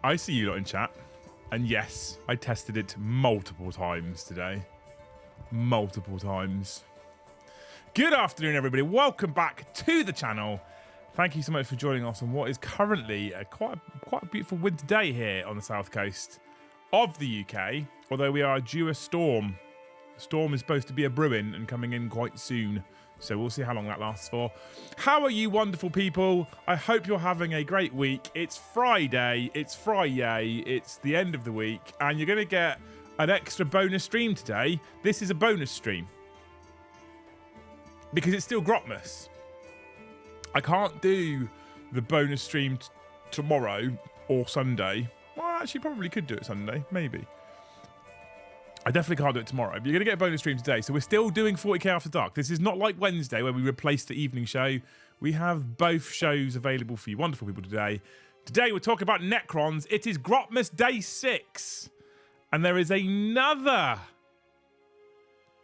I see you lot in chat. And yes, I tested it multiple times today. Multiple times. Good afternoon, everybody. Welcome back to the channel. Thank you so much for joining us on what is currently quite a beautiful winter day here on the south coast of the UK. Although we are due a storm. The storm is supposed to be a brewing and coming in quite soon. So we'll see how long that lasts for. How are you wonderful people? I hope you're having a great week. It's Friday. It's Friday. It's the end of the week. And you're going to get an extra bonus stream today. This is a bonus stream. Because it's still Grot-mas. I can't do the bonus stream tomorrow or Sunday. Well, I actually probably could do it Sunday. Maybe. I definitely can't do it tomorrow, but you're going to get a bonus stream today. So we're still doing 40k After Dark. This is not like Wednesday where we replaced the evening show. We have both shows available for you wonderful people today. Today we're talking about Necrons. It is Grot-mas Day 6. And there is another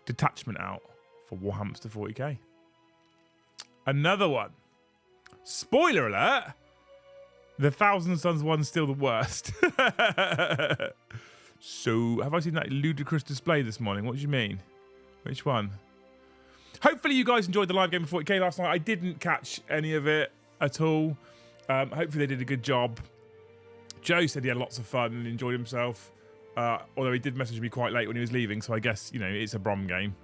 detachment out for Warhammer to 40k. Another one. Spoiler alert. The Thousand Suns one's still the worst. So, have I seen that ludicrous display this morning? What do you mean? Which one? Hopefully you guys enjoyed the live game of 40k last night. I didn't catch any of it at all. Hopefully they did a good job. Joe said he had lots of fun and enjoyed himself. Although he did message me quite late when he was leaving, so I guess, you know, it's a Brom game.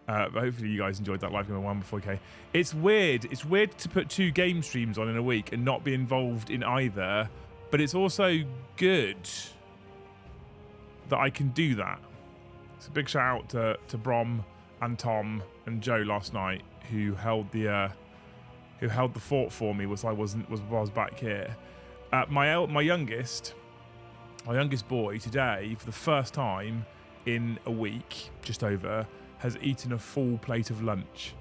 But hopefully you guys enjoyed that live game of 40k. It's weird. It's weird to put 2 game streams on in a week and not be involved in either. But it's also good that I can do that. It's a big shout out to Brom and Tom and Joe last night who held the fort for me was back here. My youngest boy today, for the first time in a week, just over, has eaten a full plate of lunch.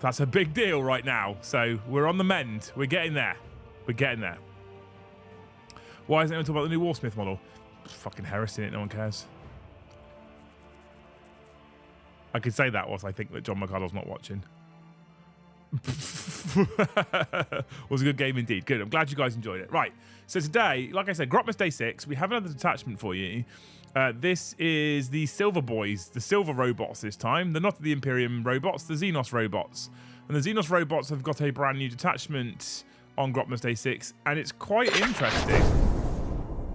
That's a big deal right now. So we're on the mend. We're getting there. We're getting there. Why isn't anyone talking about the new Warsmith model? It's fucking heresy, no one cares. I could say that whilst I think that John McCardle's not watching. Was a good game indeed. Good. I'm glad you guys enjoyed it. Right. So today, like I said, Grot-mas Day 6. We have another detachment for you. This is the Silver Boys, the Silver Robots this time. They're not the Imperium robots, the Xenos robots. And the Xenos robots have got a brand new detachment on Grot-mas Day 6, and it's quite interesting.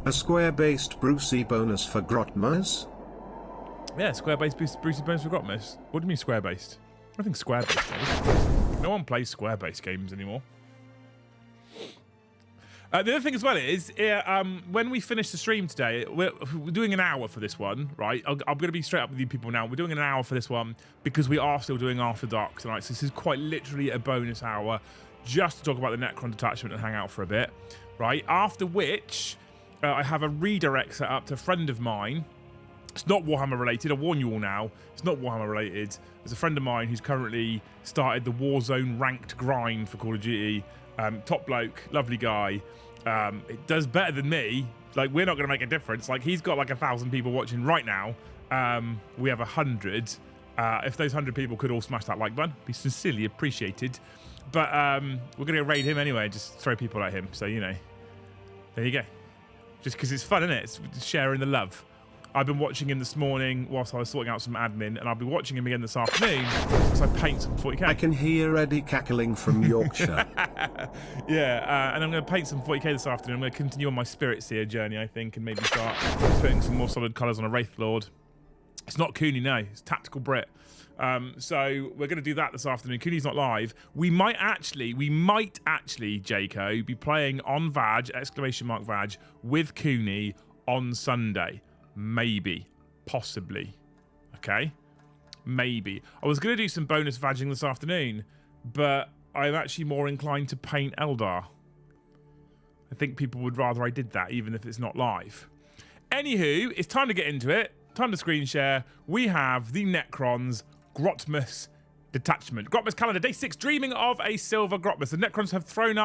A square-based Brucey bonus for Grot-mas? Yeah, square-based Brucey bonus for Grot-mas. What do you mean square-based? I think square-based. No one plays square-based games anymore. The other thing as well is, when we finish the stream today, we're doing an hour for this one, right? I'm going to be straight up with you people now. We're doing an hour for this one because we are still doing After Dark tonight. So this is quite literally a bonus hour just to talk about the Necron detachment and hang out for a bit, right? After which, I have a redirect set up to a friend of mine. It's not Warhammer related. I warn you all now. It's not Warhammer related. There's a friend of mine who's currently started the Warzone ranked grind for Call of Duty. Top bloke, lovely guy. It does better than me. Like, we're not going to make a difference. Like, he's got like 1,000 people watching right now. We have 100. If those 100 people could all smash that like button, be sincerely appreciated. But we're going to raid him anyway. Just throw people at him. So, you know, there you go. Just because it's fun, isn't it? It's sharing the love. I've been watching him this morning whilst I was sorting out some admin, and I'll be watching him again this afternoon because I paint some 40k. I can hear Eddie cackling from Yorkshire. Yeah, and I'm going to paint some 40k this afternoon. I'm going to continue on my Spirit Seer journey, I think, and maybe start putting some more solid colours on a Wraith Lord. It's not Cooney, no. It's Tactical Brit. So we're going to do that this afternoon. Cooney's not live. We might actually, Jaco, be playing on Vag, !Vag, with Cooney on Sunday. Maybe. Possibly. Okay? Maybe. I was going to do some bonus vagging this afternoon, but I'm actually more inclined to paint Eldar. I think people would rather I did that, even if it's not live. Anywho, it's time to get into it. Time to screen share. We have the Necrons Grot-mas detachment. Grot-mas calendar, day 6, dreaming of a silver Grot-mas. The Necrons have thrown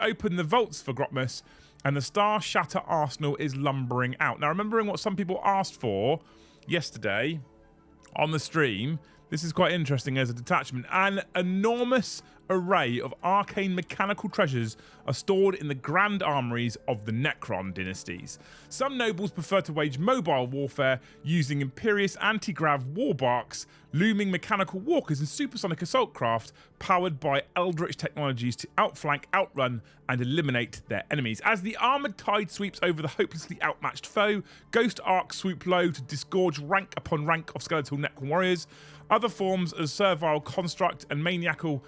open the vaults for Grot-mas, and the Star Shatter arsenal is lumbering out. Now, remembering what some people asked for yesterday on the stream, this is quite interesting as a detachment. An enormous array of arcane mechanical treasures are stored in the grand armories of the Necron dynasties. Some nobles prefer to wage mobile warfare using Imperious anti-grav warbarks, looming mechanical walkers and supersonic assault craft powered by eldritch technologies to outflank, outrun and eliminate their enemies. As the armoured tide sweeps over the hopelessly outmatched foe, ghost arcs swoop low to disgorge rank upon rank of skeletal Necron warriors. Other forms of servile construct and maniacal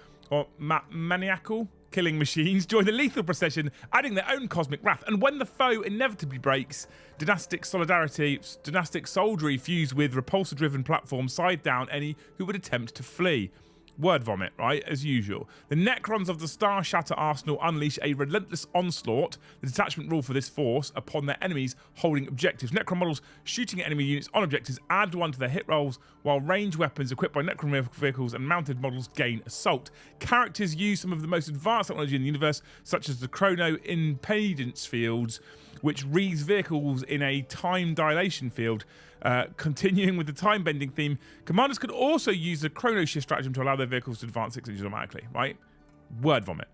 killing machines join the lethal procession, adding their own cosmic wrath. And when the foe inevitably breaks, dynastic soldiery fused with repulsor-driven platforms side down any who would attempt to flee. Word vomit, right? As usual. The Necrons of the Star Shatter Arsenal unleash a relentless onslaught, the detachment rule for this force, upon their enemies holding objectives. Necron models shooting at enemy units on objectives add 1 to their hit rolls, while ranged weapons equipped by Necron vehicles and mounted models gain assault. Characters use some of the most advanced technology in the universe, such as the chrono impedance fields, which reads vehicles in a time dilation field. Continuing with the time-bending theme, commanders could also use the chrono shift stratagem to allow their vehicles to advance 6 inches automatically, right? Word vomit.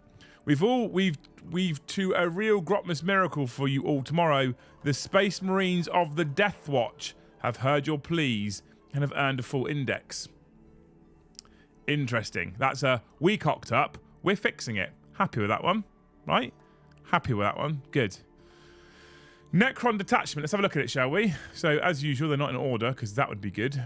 We've to a real Grot-mas miracle for you all tomorrow. The Space Marines of the Death Watch have heard your pleas and have earned a full index. Interesting. That's a we cocked up, we're fixing it. Happy with that one, right? Happy with that one. Good. Necron Detachment. Let's have a look at it, shall we? So, as usual, they're not in order, because that would be good.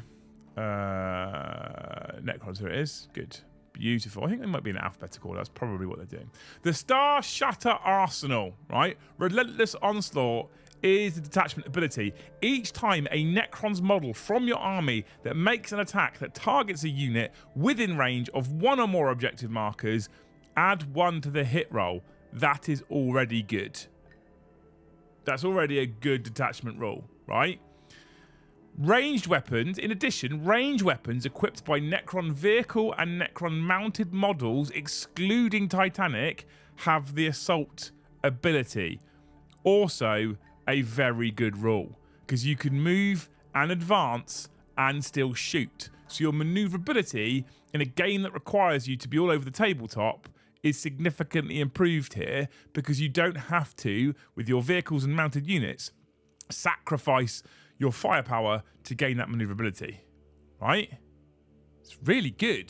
Necrons, here it is. Good. Beautiful. I think they might be in alphabetical order. That's probably what they're doing. The Star Shatter Arsenal, right? Relentless Onslaught is the detachment ability. Each time a Necron's model from your army that makes an attack that targets a unit within range of 1 or more objective markers, add 1 to the hit roll. That is already good. That's already a good detachment rule, right? Ranged weapons, in addition, ranged weapons equipped by Necron vehicle and Necron mounted models, excluding Titanic, have the assault ability. Also, a very good rule, because you can move and advance and still shoot. So your maneuverability in a game that requires you to be all over the tabletop is significantly improved here, because you don't have to, with your vehicles and mounted units, sacrifice your firepower to gain that maneuverability, right? It's really good.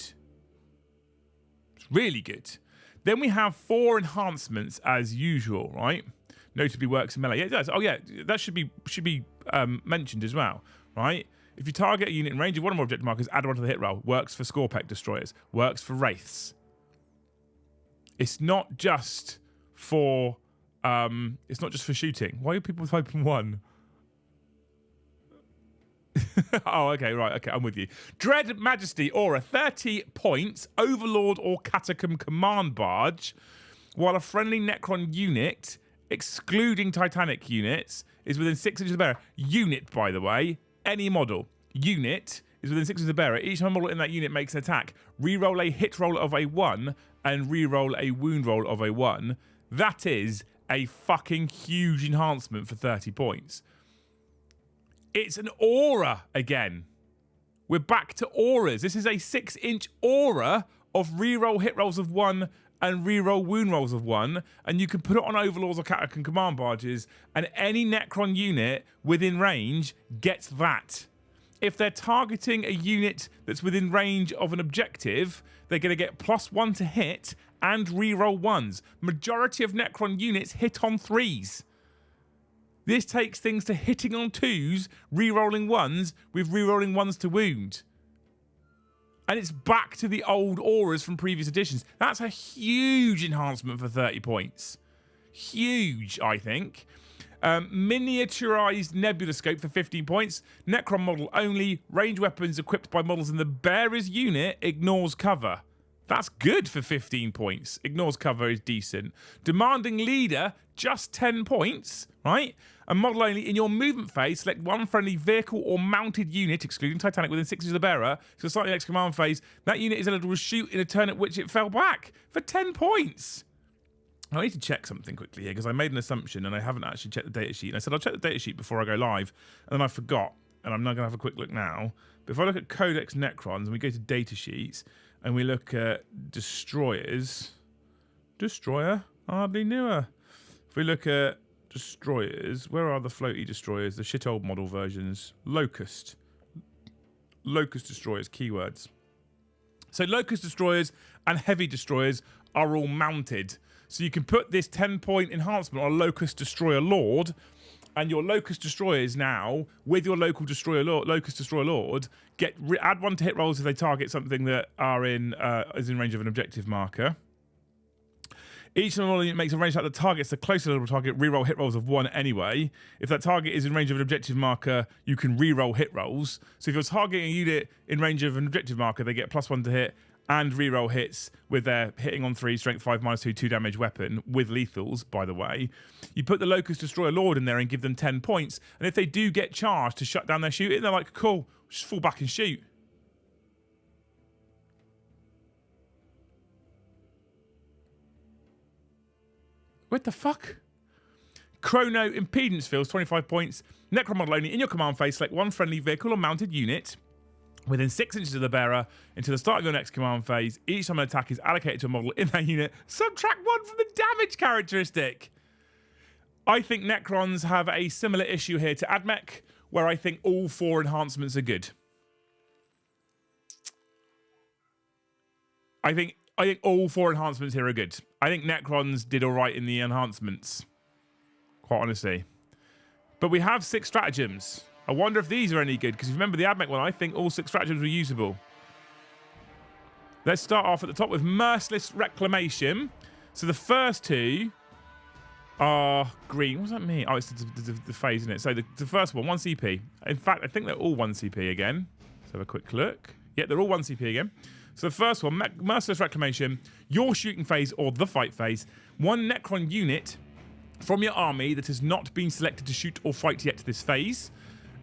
It's really good. Then we have 4 enhancements as usual, right? Notably works in melee. Yeah, it does. Oh yeah, that should be mentioned as well, right? If you target a unit in range of 1 or more objective markers, add 1 to the hit roll. Works for Scorpec destroyers. Works for wraiths. It's not just for shooting. Why are people typing 1? Oh, okay, right, okay, I'm with you. Dread Majesty Aura, 30 points, Overlord or Catacomb Command Barge, while a friendly Necron unit, excluding Titanic units, is within 6 inches of the bearer. Unit, by the way, any model. Unit is within 6 inches of the bearer. Each model in that unit makes an attack. Reroll a hit roll of a 1 and reroll a wound roll of a 1. That is a fucking huge enhancement for 30 points. It's an aura again. We're back to auras. This is a 6-inch aura of reroll hit rolls of 1 and reroll wound rolls of 1, and you can put it on Overlords or Catacomb Command Barges, and any Necron unit within range gets that. If they're targeting a unit that's within range of an objective, they're going to get +1 to hit and reroll 1s. Majority of Necron units hit on 3s. This takes things to hitting on 2s, rerolling 1s, with rerolling 1s to wound. And it's back to the old auras from previous editions. That's a huge enhancement for 30 points. Huge, I think. Miniaturized Nebula Scope for 15 points. Necron model only. Range weapons equipped by models in the bearer's unit ignores cover. That's good for 15 points. Ignores cover is decent. Demanding Leader, just 10 points, right? A model only. In your movement phase, select 1 friendly vehicle or mounted unit, excluding Titanic, within 6 inches of the bearer. So starting the next command phase, that unit is eligible to shoot in a turn at which it fell back for 10 points. I need to check something quickly here, because I made an assumption and I haven't actually checked the datasheet. And I said I'll check the datasheet before I go live, and then I forgot. And I'm not going to have a quick look now. But if I look at Codex Necrons and we go to datasheets, and we look at destroyers, destroyer, hardly knew her. If we look at destroyers, where are the floaty destroyers? The shit old model versions. Locust destroyers, keywords. So locust destroyers and heavy destroyers are all mounted. So you can put this 10-point enhancement on a locust destroyer lord, and your locust destroyers now, with your locust destroyer lord, add 1 to hit rolls if they target something that is in range of an objective marker. Each model unit makes a range attack that targets the closest level target, reroll hit rolls of 1 anyway. If that target is in range of an objective marker, you can reroll hit rolls. So if you're targeting a unit in range of an objective marker, they get +1 to hit and reroll hits with their hitting on 3, strength 5, -2, 2 damage weapon with lethals, by the way. You put the Locust Destroyer Lord in there and give them 10 points. And if they do get charged to shut down their shooting, they're like, cool, just fall back and shoot. What the fuck? Chrono Impedance Fields, 25 points. Necron model only. In your command phase, select 1 friendly vehicle or mounted unit within 6 inches of the bearer until the start of your next command phase. Each time an attack is allocated to a model in that unit, subtract 1 from the damage characteristic. I think Necrons have a similar issue here to AdMech, where I think all 4 enhancements are good. I think all 4 enhancements here are good. I think Necrons did all right in the enhancements, quite honestly. But we have 6 stratagems. I wonder if these are any good, because if you remember the AdMech one, I think all 6 stratagems were usable. Let's start off at the top with Merciless Reclamation. So the first 2 are green. What does that mean? Oh, it's the phase, isn't it? So the first one CP. In fact, I think they're all 1 CP again. Let's have a quick look. Yeah, they're all 1 CP again. So the first one, Merciless Reclamation, your shooting phase or the fight phase. 1 Necron unit from your army that has not been selected to shoot or fight yet this phase.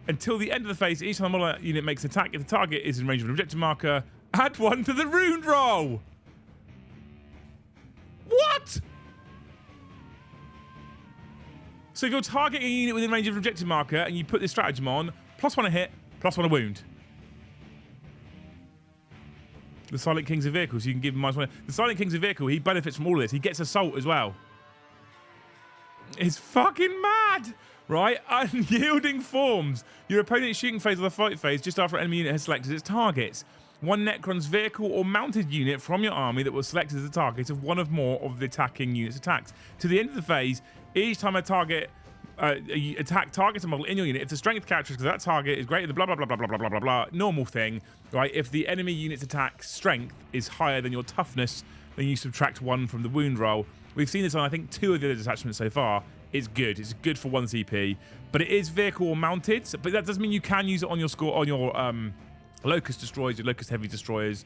Until the end of the phase, each time a model unit makes an attack, if the target is in range of an objective marker, add 1 to the rune roll. What? So if you're targeting a unit within range of an objective marker and you put this stratagem on, +1 a hit, +1 a wound. The Silent King's a vehicle, so you can give him -1. The Silent King's a vehicle, he benefits from all of this. He gets assault as well. It's fucking mad, right? Unyielding forms. Your opponent's shooting phase or the fight phase just after an enemy unit has selected its targets. 1 Necron's vehicle or mounted unit from your army that was selected as the target of 1 or more of the attacking unit's attacks. To the end of the phase, each time a target attack targets a model in your unit, if the strength characteristic of that target is greater than blah blah blah blah blah blah blah blah blah, normal thing, right? If the enemy unit's attack strength is higher than your toughness, then you subtract 1 from the wound roll. We've seen this on I think 2 of the other detachments so far. It's good. It's good for 1 CP, but it is vehicle or mounted. But that doesn't mean you can use it on your score on your Locust Destroyers, your Locust Heavy Destroyers.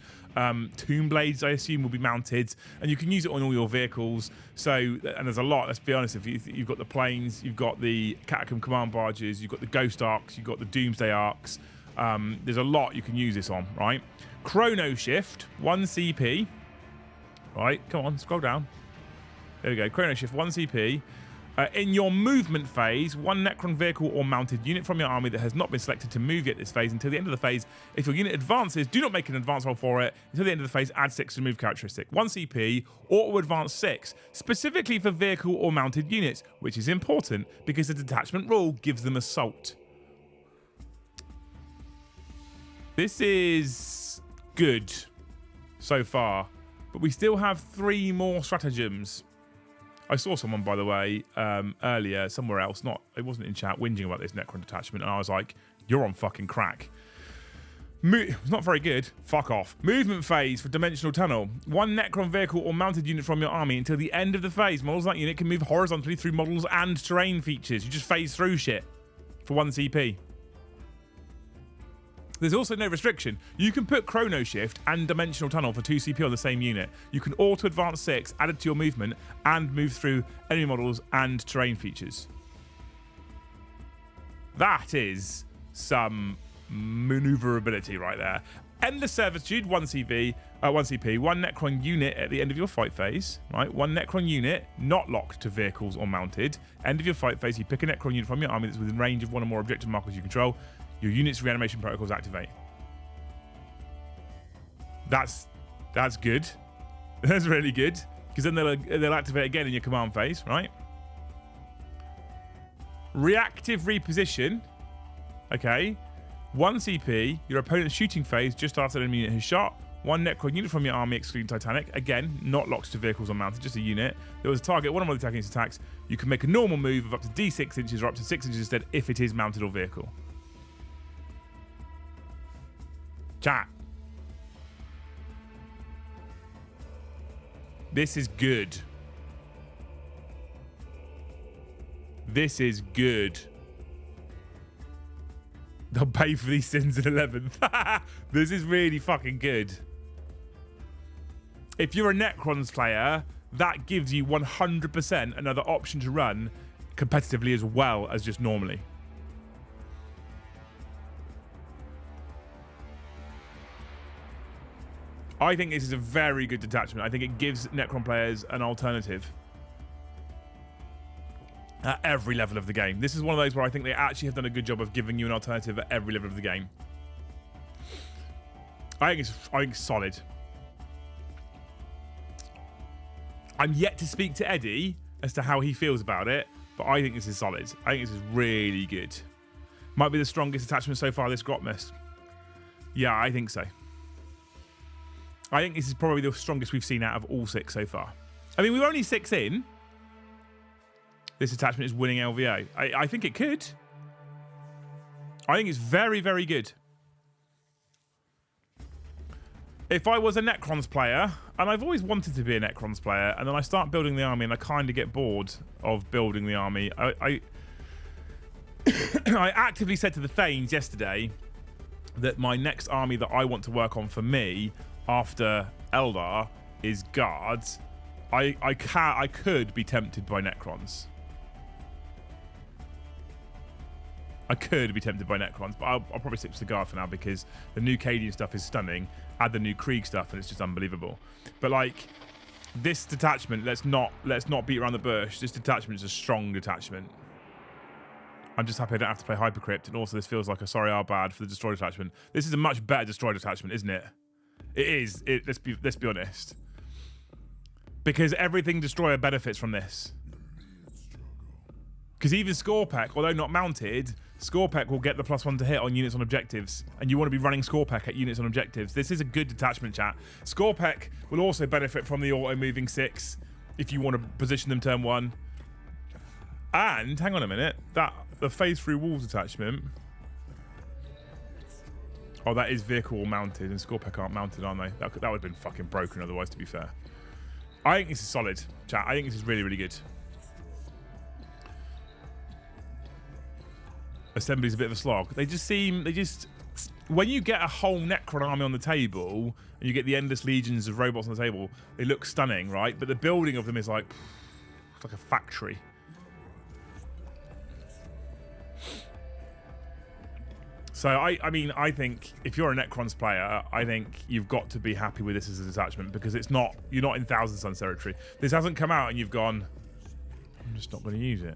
Tomb Blades, I assume, will be mounted, and you can use it on all your vehicles. So, and there's a lot, let's be honest, if you've got the planes, you've got the Catacomb Command Barges, you've got the Ghost Arcs, you've got the Doomsday Arcs. There's a lot you can use this on, right? Chrono Shift, 1 CP. Right, come on, scroll down. There we go, Chrono Shift, 1 CP. In your movement phase, 1 Necron vehicle or mounted unit from your army that has not been selected to move yet this phase until the end of the phase. If your unit advances, do not make an advance roll for it. Until the end of the phase, add 6 to the move characteristic. 1 CP, auto advance 6, specifically for vehicle or mounted units, which is important because the detachment rule gives them assault. This is good so far, but we still have 3 more stratagems. I saw someone, by the way, earlier, somewhere else, it wasn't in chat, whinging about this Necron detachment, and I was like, you're on fucking crack. It's not very good. Fuck off. Movement phase for Dimensional Tunnel. 1 Necron vehicle or mounted unit from your army until the end of the phase. Models like unit can move horizontally through models and terrain features. You just phase through shit for 1 CP. There's also no restriction. You can put Chrono Shift and Dimensional Tunnel for 2 CP on the same unit. You can auto advance 6 added to your movement and move through enemy models and terrain features. That is some maneuverability right there. Endless Servitude, 1 CP, 1 Necron unit at the end of your fight phase, right? 1 Necron unit not locked to vehicles or mounted. End of your fight phase, you pick a Necron unit from your army that's within range of 1 or more objective markers you control. Your unit's reanimation protocols activate. That's That's good. That's really good. Because then they'll activate again in your command phase, right? Reactive reposition. Okay. 1 CP, your opponent's shooting phase just after an enemy unit has shot. 1 Necron unit from your army, excluding Titanic. Again, not locked to vehicles or mounted, just a unit. There was a target, one of the attacking attacks. You can make a normal move of up to D6 inches or up to 6 inches instead if it is mounted or vehicle. Chat. This is good. This is good. They'll pay for these sins in 11th. This is really fucking good. If you're a Necrons player, that gives you 100% another option to run competitively as well as just normally. I think this is a very good detachment. I think it gives Necron players an alternative at every level of the game. This is one of those where I think they actually have done a good job of giving you an alternative at every level of the game. I think it's solid. I'm yet to speak to Eddie as to how he feels about it, but I think this is solid. I think this is really good. Might be the strongest attachment so far, this Grot-mas. Yeah, I think so. I think this is probably the strongest we've seen out of all 6 so far. I mean, we're only 6 in. This attachment is winning LVO. I think it could. I think it's very, very good. If I was a Necrons player, and I've always wanted to be a Necrons player, and then I start building the army and I kind of get bored of building the army, I actively said to the Thanes yesterday that my next army that I want to work on for me after Eldar is Guards. I could be tempted by Necrons. I could be tempted by Necrons, but I'll probably stick to the Guard for now because the new Cadian stuff is stunning. Add the new Krieg stuff and it's just unbelievable. But like this detachment, let's not beat around the bush. This detachment is a strong detachment. I'm just happy I don't have to play Hypercrypt, and also this feels like a sorry are bad for the Destroy detachment. This is a much better Destroy detachment, isn't it? It is. Let's be honest. Because everything Destroyer benefits from this. Because even Scorpec, although not mounted, Scorpec will get the +1 to hit on units on objectives, and you want to be running Scorpec at units on objectives. This is a good detachment, chat. Scorpec will also benefit from the auto-moving 6 if you want to position them turn 1. And, hang on a minute, the phase through walls attachment. Oh, that is vehicle mounted, and Scorpec aren't mounted, aren't they? That would have been fucking broken otherwise, to be fair. I think this is solid, chat. I think this is really, really good. Assembly's a bit of a slog. They just when you get a whole Necron army on the table and you get the endless legions of robots on the table, they look stunning, right? But the building of them is like, it's like a factory. So I mean, I think if you're a Necrons player, I think you've got to be happy with this as a detachment because you're not in Thousand Suns territory. This hasn't come out and you've gone, I'm just not going to use it.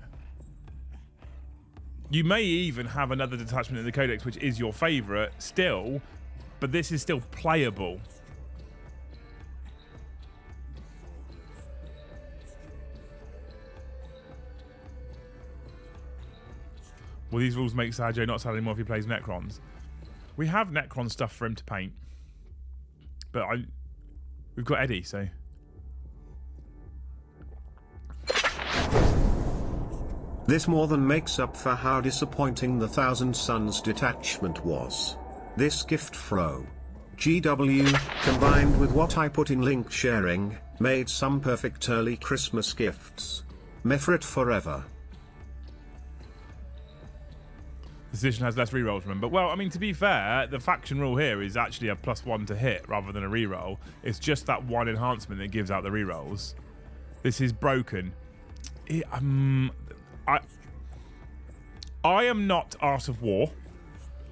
You may even have another detachment in the Codex which is your favourite still, but this is still playable. Will these rules make Sergio not sad anymore if he plays Necrons? We have Necron stuff for him to paint. But we've got Eddie, so... This more than makes up for how disappointing the Thousand Suns detachment was. This gift flow. GW, combined with what I put in link sharing, made some perfect early Christmas gifts. Mefrit forever. Decision has less rerolls, remember. Well, I mean, to be fair, the faction rule here is actually a +1 to hit rather than a reroll. It's just that one enhancement that gives out the rerolls. This is broken. I am not Art of War.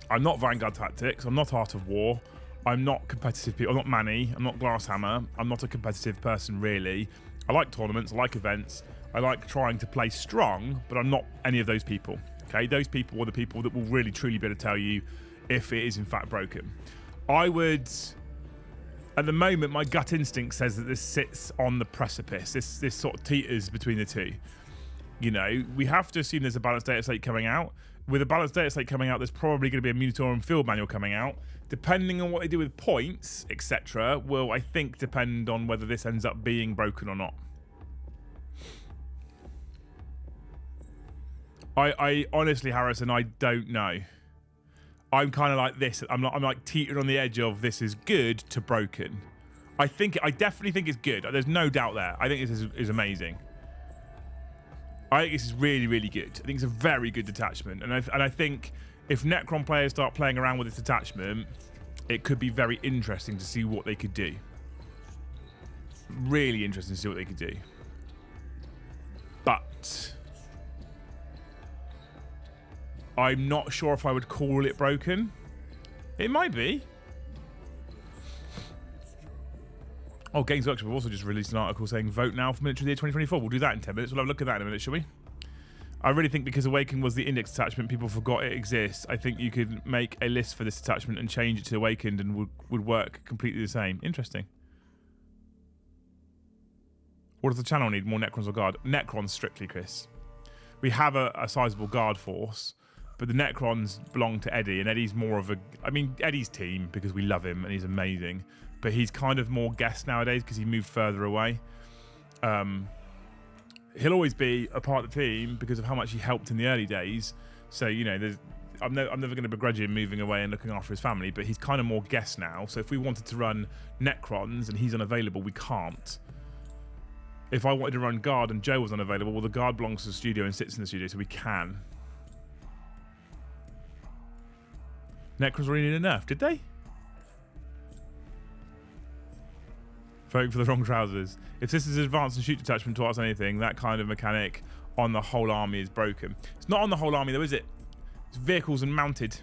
I'm not Vanguard Tactics. I'm not Art of War. I'm not competitive people. I'm not Manny. I'm not Glasshammer. I'm not a competitive person, really. I like tournaments. I like events. I like trying to play strong, but I'm not any of those people. Okay, those people are the people that will really, truly be able to tell you if it is in fact broken. I would At the moment, my gut instinct says that this sits on the precipice. This sort of teeters between the two. You know, we have to assume there's a balanced data slate coming out. With a balanced data slate coming out, there's probably going to be a Munitorum field manual coming out. Depending on what they do with points, etc., will, I think, depend on whether this ends up being broken or not. I honestly, Harrison, I don't know. I'm kind of like this. I'm like teetering on the edge of this is good to broken. I definitely think it's good. There's no doubt there. I think this is amazing. I think this is really, really good. I think it's a very good detachment. And I think if Necron players start playing around with this detachment, it could be very interesting to see what they could do. Really interesting to see what they could do. But I'm not sure if I would call it broken. It might be. Oh, Games Workshop have also just released an article saying vote now for Military Year 2024. We'll do that in 10 minutes. We'll have a look at that in a minute, shall we? I really think because Awaken was the index attachment, people forgot it exists. I think you could make a list for this attachment and change it to Awakened and would work completely the same. Interesting. What does the channel need? More Necrons or Guard? Necrons strictly, Chris. We have a sizable Guard force, but the Necrons belong to Eddie, and Eddie's more of a... I mean, Eddie's team, because we love him and he's amazing, but he's kind of more guest nowadays because he moved further away. He'll always be a part of the team because of how much he helped in the early days. So, you know, I'm never going to begrudge him moving away and looking after his family, but he's kind of more guest now. So if we wanted to run Necrons and he's unavailable, we can't. If I wanted to run Guard and Joe was unavailable, well, the Guard belongs to the studio and sits in the studio, so we can. Necrons already need a nerf, did they? Voting for the wrong trousers. If this is advanced and shoot detachment taught us anything, that kind of mechanic on the whole army is broken. It's not on the whole army though, is it? It's vehicles and mounted.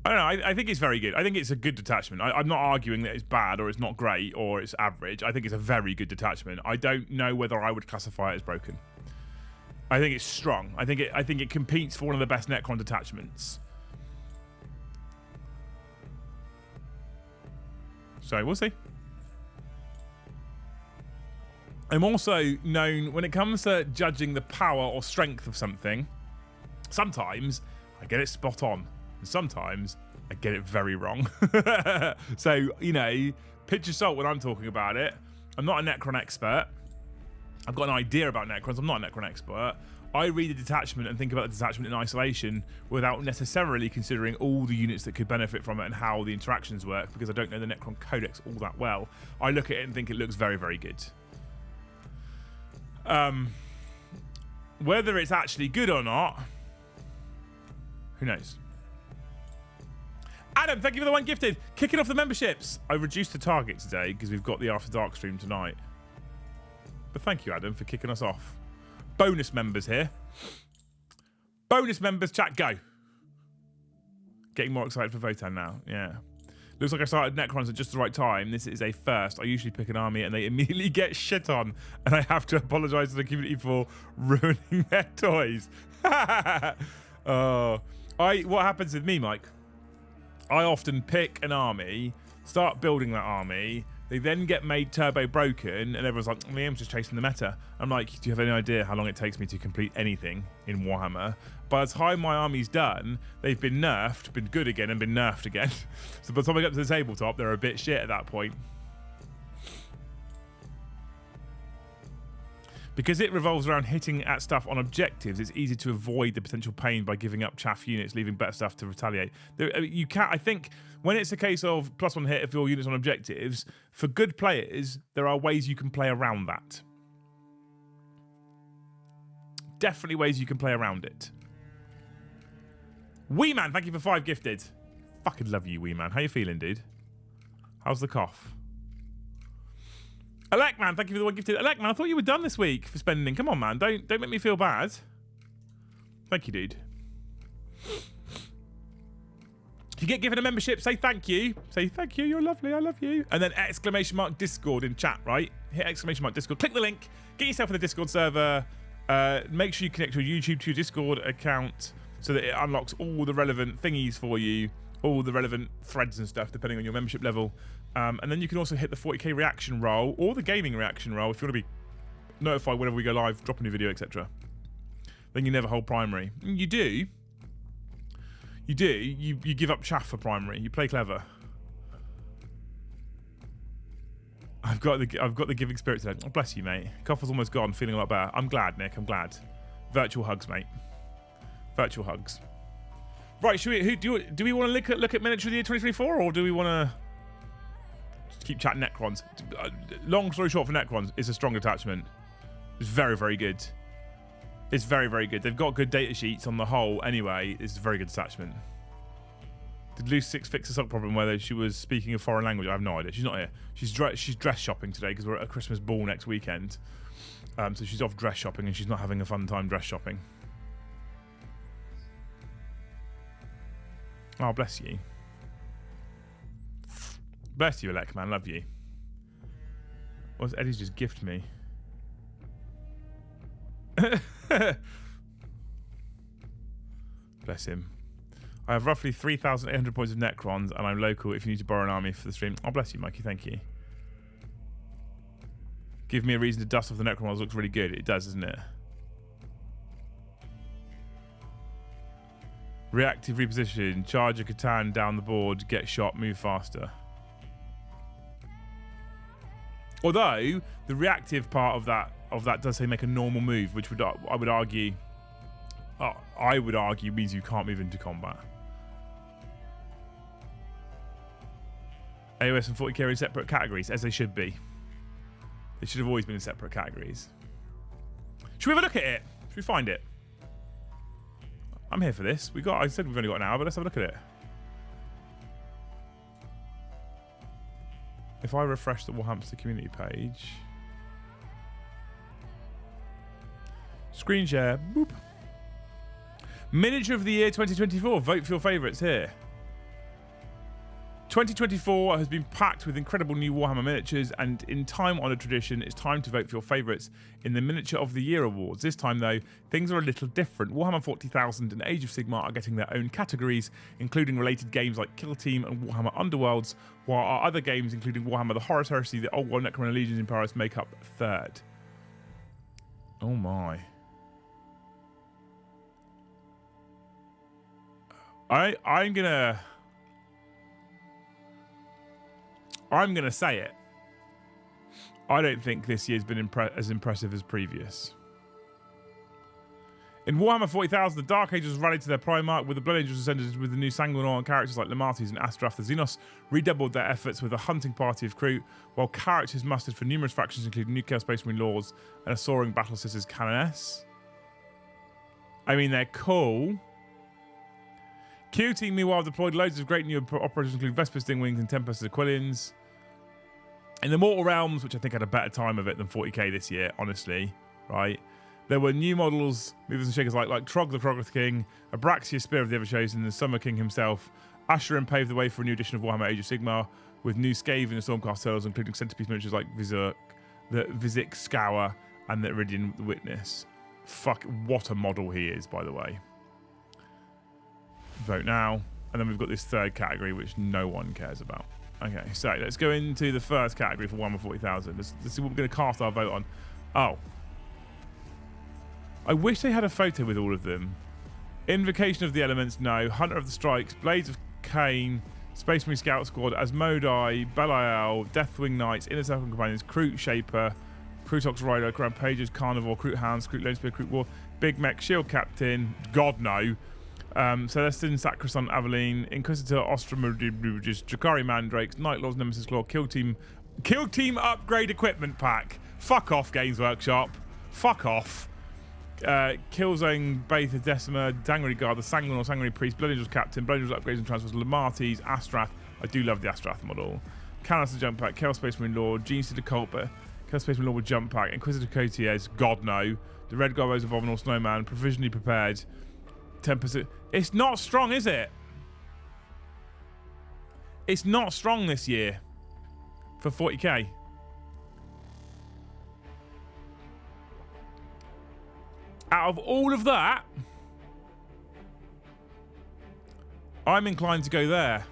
I don't know. I think it's very good. I think it's a good detachment. I'm not arguing that it's bad or it's not great or it's average. I think it's a very good detachment. I don't know whether I would classify it as broken. I think it's strong. I think it competes for one of the best Necron detachments. So we'll see. I'm also known when it comes to judging the power or strength of something. Sometimes I get it spot on, and sometimes I get it very wrong. So, you know, pinch of salt when I'm talking about it. I'm not a Necron expert. I've got an idea about Necrons. I'm not a Necron expert. I read the detachment and think about the detachment in isolation without necessarily considering all the units that could benefit from it and how the interactions work, because I don't know the Necron Codex all that well. I look at it and think it looks very, very good. Whether it's actually good or not, who knows? Adam, thank you for the one gifted. Kicking off the memberships. I reduced the target today because we've got the After Dark stream tonight. But thank you, Adam, for kicking us off. Bonus members here. Bonus members, chat, go. Getting more excited for Votan now. Yeah. Looks like I started Necrons at just the right time. This is a first. I usually pick an army and they immediately get shit on. And I have to apologise to the community for ruining their toys. What happens with me, Mike? I often pick an army, start building that army. They then get made turbo broken, and everyone's like, Liam's just chasing the meta. I'm like, do you have any idea how long it takes me to complete anything in Warhammer? By the time my army's done, they've been nerfed, been good again, and been nerfed again. So by the time I get to the tabletop, they're a bit shit at that point. Because it revolves around hitting at stuff on objectives, it's easy to avoid the potential pain by giving up chaff units, leaving better stuff to retaliate. You can't. I think when it's a case of +1 hit if your units on objectives, for good players, there are ways you can play around that. Definitely ways you can play around it. Wee Man, thank you for 5 gifted. Fucking love you, Wee Man. How you feeling, dude? How's the cough? Alec, man, thank you for the one gifted. Alec, man, I thought you were done this week for spending. Come on, man. Don't make me feel bad. Thank you, dude. If you get given a membership, say thank you. Say thank you, you're lovely, I love you. And then !Discord in chat, right? Hit !Discord. Click the link. Get yourself in the Discord server. Make sure you connect your YouTube to your Discord account so that it unlocks all the relevant thingies for you, all the relevant threads and stuff, depending on your membership level. And then you can also hit the 40k reaction roll or the gaming reaction roll if you want to be notified whenever we go live, drop a new video, etc. Then you never hold primary. You do. You do. You give up chaff for primary. You play clever. I've got the giving spirit today. Oh, bless you, mate. Cough was almost gone. Feeling a lot better. I'm glad, Nick. I'm glad. Virtual hugs, mate. Virtual hugs. Right. Should we? Do we want to look at miniature of the year 2024, or do we want to keep chatting Necrons? Long story short, for Necrons, it's a strong detachment. It's very, very good. It's very, very good. They've got good data sheets on the whole. Anyway, it's a very good detachment. Did Loose Six fix the sock problem where she was speaking a foreign language? I have no idea. She's not here. She's dress shopping today because we're at a Christmas ball next weekend. So she's off dress shopping and she's not having a fun time dress shopping. Oh, bless you. Bless you, Alec, man. Love you. What's Eddie's just gift me? Bless him. I have roughly 3,800 points of Necrons, and I'm local if you need to borrow an army for the stream. Oh, bless you, Mikey. Thank you. Give me a reason to dust off the Necron models. Looks really good. It does, doesn't it? Reactive reposition. Charge a Catan down the board. Get shot. Move faster. Although, the reactive part of that does say make a normal move, which I would argue means you can't move into combat. AOS and 40k are in separate categories, as they should be. They should have always been in separate categories. Should we have a look at it? Should we find it? I'm here for this. I said we've only got an hour, but let's have a look at it. If I refresh the Warhammer community page. Screen share. Boop. Miniature of the year 2024. Vote for your favourites here. 2024 has been packed with incredible new Warhammer miniatures, and in time-honoured tradition, it's time to vote for your favourites in the Miniature of the Year awards. This time, though, things are a little different. Warhammer 40,000 and Age of Sigmar are getting their own categories, including related games like Kill Team and Warhammer Underworlds, while our other games, including Warhammer the Horus Heresy, the Old World Necron and Legions in Paris, make up third. Oh my. I'm gonna say it. I don't think this year's been as impressive as previous. In Warhammer 40,000, the Dark Angels rallied to their prime mark, with the Blood Angels ascended with the new Sanguinor and characters like Lamatis and Astrath. The Xenos redoubled their efforts with a hunting party of crew, while characters mustered for numerous factions, including Nuclear Space Marine Lords and a soaring Battle Sisters Canoness. I mean, they're cool. Q Team, meanwhile, deployed loads of great new operators, including Vesper Stingwings and Tempest Aquilians. In the Mortal Realms, which I think had a better time of it than 40k this year, honestly, right? There were new models, movers and shakers like Trog the Krogoth King, Abraxia Spear of the Everchosen, and the Summer King himself. Asheron paved the way for a new edition of Warhammer Age of Sigmar, with new Scave and Stormcast Turtles, including centerpiece miniatures like Vizirk, the Vizik Scour, and the Iridian Witness. Fuck, what a model he is, by the way. Vote now. And then we've got this third category, which no one cares about. Okay, so let's go into the first category for Warhammer 40,000. Let's see what we're going to cast our vote on. Oh. I wish they had a photo with all of them. Invocation of the Elements, no. Hunter of the Strikes, Blades of Cain, Space Marine Scout Squad, Asmodai, Belial, Deathwing Knights, Inner Circle Companions, Kroot Shaper, Krutox Rider, Rampagers, Carnivore, Kroot Hounds, Kroot Lone Spear, Kroot War, Big Mech, Shield Captain, God no. Celestin, Sacrosanct, Aveline, Inquisitor, Ostrom, Drakari Mandrakes, Night Lords, Nemesis Claw, Kill Team Upgrade Equipment Pack. Fuck off, Games Workshop. Fuck off. Killzone, Bather, Decima, Dangry Guard, the Sanguinor Priest, Blood Angels Captain, Blood Angels Upgrades and Transfers, Lamatis, Astrath. I do love the Astrath model. Canister Jump Pack, Chaos Space Marine Lord, Gene City Cult, Chaos Space Marine Lord with Jump Pack, Inquisitor Cotiers, God no. The Red Gobos Abominable Snowman, Provisionally Prepared. 10%. It's not strong, is it? It's not strong this year for 40k. Out of all of that, I'm inclined to go there.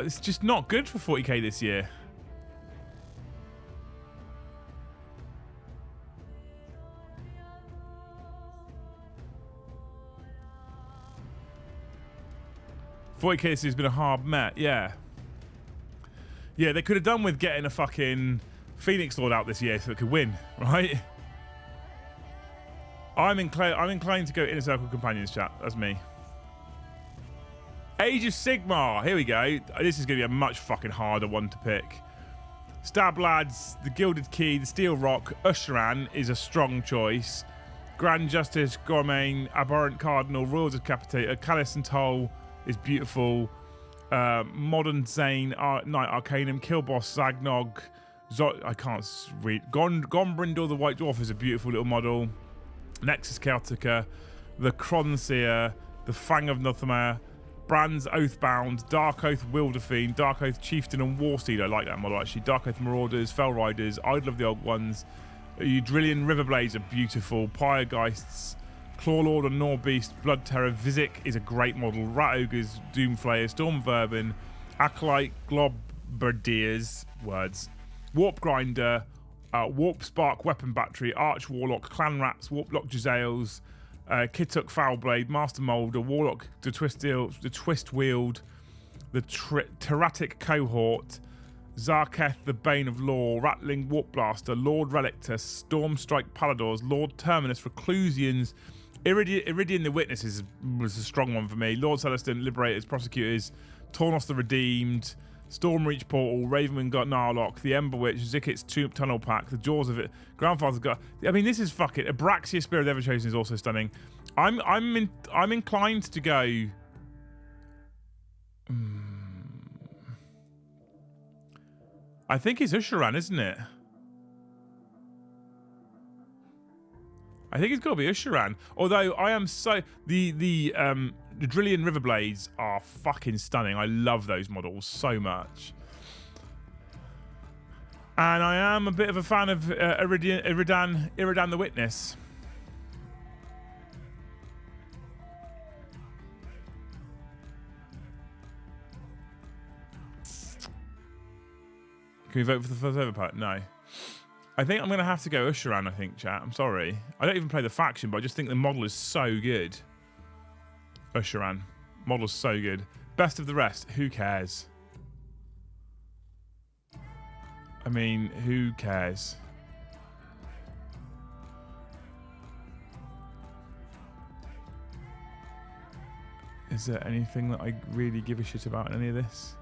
It's just not good for 40k this year. $40k this year has been a hard met, yeah. Yeah, they could have done with getting a fucking Phoenix Lord out this year so it could win, right? I'm inclined to go Inner Circle Companions, chat. That's me. Age of Sigmar. Here we go. This is going to be a much fucking harder one to pick. Stab Lads, the Gilded Key, the Steel Rock, Usheran is a strong choice. Grand Justice, Gormain, Abhorrent Cardinal, Royal Decapitator, Callous and Toll is beautiful. Modern Zane, Knight Arcanum, Killboss, Zagnog, I can't read. Gombrindor, the White Dwarf is a beautiful little model. Nexus Chaotica, the Cronseer, the Fang of Nothamar, Brands Oathbound, Dark Oath Wilderfiend, Dark Oath Chieftain and Warsteed. I like that model actually. Dark Oath Marauders, Fell Riders, Idol of the Old Ones. Udrillian Riverblades are beautiful. Pyregeists, Clawlord and Norbeast, Blood Terror, Vizic is a great model. Rat Ogres, Doomflayer, Storm Vermin, Acolyte, Globberdeers, words, Warp Grinder, Warp Spark Weapon Battery, Arch Warlock, Clan Rats, Warplock Jezzails, Kittuk Foulblade, Master Molder, Warlock, the Twist Wield, the Terratic Cohort, Zarketh, the Bane of Law, Rattling Warp Blaster, Lord Relictus, Stormstrike Paladors, Lord Terminus, Reclusians, Iridian the Witnesses was a strong one for me, Lord Celestin, Liberators, Prosecutors, Tornos the Redeemed, Stormreach Portal, Ravenwing got Narlock, the Ember Witch, Zikit's Tunnel Pack, the Jaws of it, Grandfather's got. I mean, this is fucking. Abraxia Spirit of Everchosen is also stunning. I'm inclined to go. I think it's Usheran, isn't it? I think it's got to be Usheran. Although I am so the Drillian Riverblades are fucking stunning. I love those models so much. And I am a bit of a fan of Iridan the Witness. Can we vote for the first overpack? No. I think I'm going to have to go Usheran, I think, chat. I'm sorry. I don't even play the faction, but I just think the model is so good. Usheran. Model's so good. Best of the rest. Who cares? I mean, who cares? Is there anything that I really give a shit about in any of this?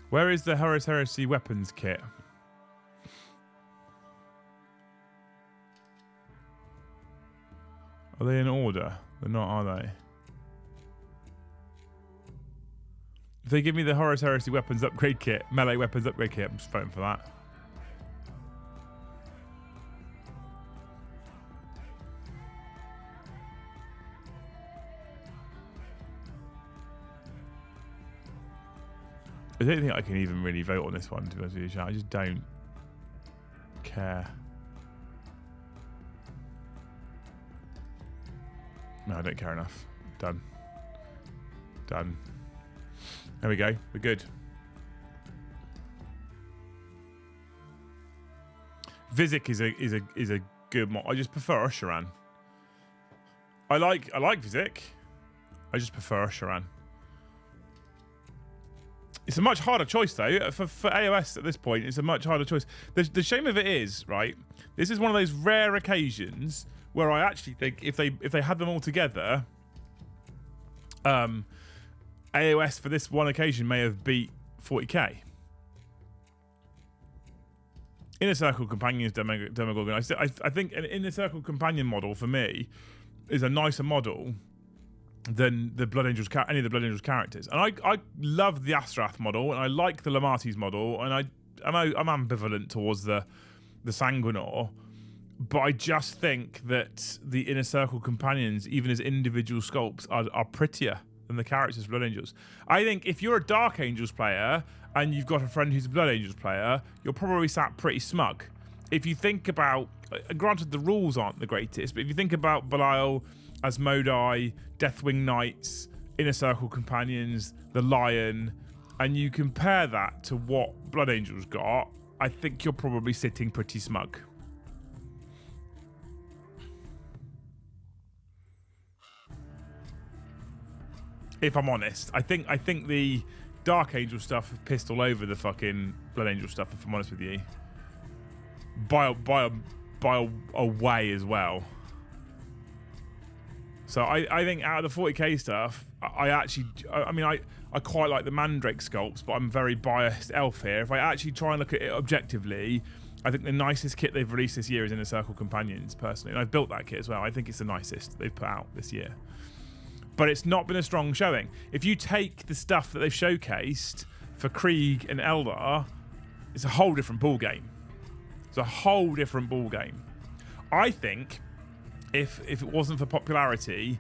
Where is the Horus Heresy weapons kit? Are they in order? They're not, are they? If they give me the Horus Heresy weapons upgrade kit, melee weapons upgrade kit, I'm just voting for that. I don't think I can even really vote on this one, to be honest with you. I just don't care. No, I don't care enough. Done. Done. There we go. We're good. Vizic is a good mod. I just prefer Usheran. I like Vizic. I just prefer Usheran. It's a much harder choice, though. For AOS at this point, it's a much harder choice. The shame of it is, right, this is one of those rare occasions where I actually think if they had them all together, AOS for this one occasion may have beat 40k. Inner Circle Companions Demogorgon. I think an Inner Circle Companion model for me is a nicer model than the Blood Angels, any of the Blood Angels characters. And I love the Astrath model, and I like the Lamatis model, and I'm ambivalent towards the Sanguinor, but I just think that the Inner Circle Companions, even as individual sculpts, are prettier than the characters Blood Angels. I think if you're a Dark Angels player and you've got a friend who's a Blood Angels player, you're probably sat pretty smug. If you think about, granted the rules aren't the greatest, but if you think about Belial, Asmodai, Deathwing Knights, Inner Circle Companions, the Lion, and you compare that to what Blood Angels got, I think you're probably sitting pretty smug. If I'm honest, I think the Dark Angel stuff pissed all over the fucking Blood Angel stuff. If I'm honest with you, by a way as well. So I think out of the 40k stuff, I mean I quite like the Mandrake sculpts, but I'm very biased elf here. If I actually try and look at it objectively, I think the nicest kit they've released this year is Inner Circle Companions, personally, and I've built that kit as well. I think it's the nicest they've put out this year. But it's not been a strong showing. If you take the stuff that they've showcased for Krieg and Eldar, it's a whole different ball game. It's a whole different ball game. I think if it wasn't for popularity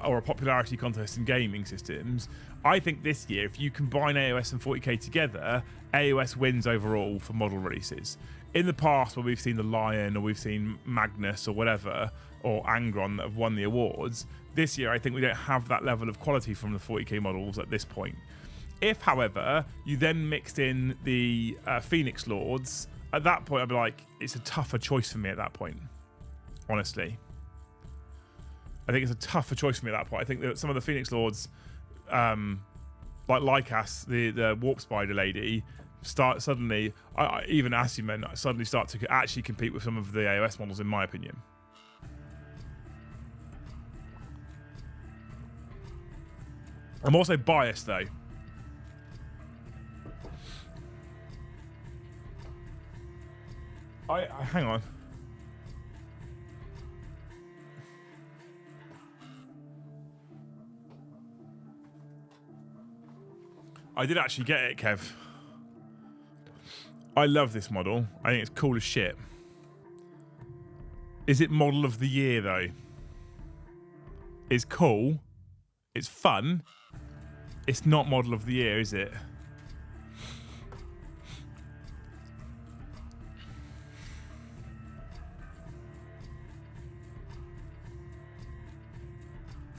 or a popularity contest in gaming systems, I think this year, if you combine AOS and 40k together, AOS wins overall for model releases. In the past, where we've seen the Lion or we've seen Magnus or whatever, or Angron that have won the awards, this year I think we don't have that level of quality from the 40k models at this point. If, however, you then mixed in the Phoenix Lords, at that point I'd be like, it's a tougher choice for me at that point, honestly. I think it's a tougher choice for me at that point. I think that some of the Phoenix Lords, like Lycas, the Warp Spider lady, start suddenly, even Asumen, suddenly start to actually compete with some of the AOS models, in my opinion. I'm also biased, though. Hang on. I did actually get it, Kev. I love this model. I think it's cool as shit. Is it model of the year, though? It's cool. It's fun. It's not model of the year, is it?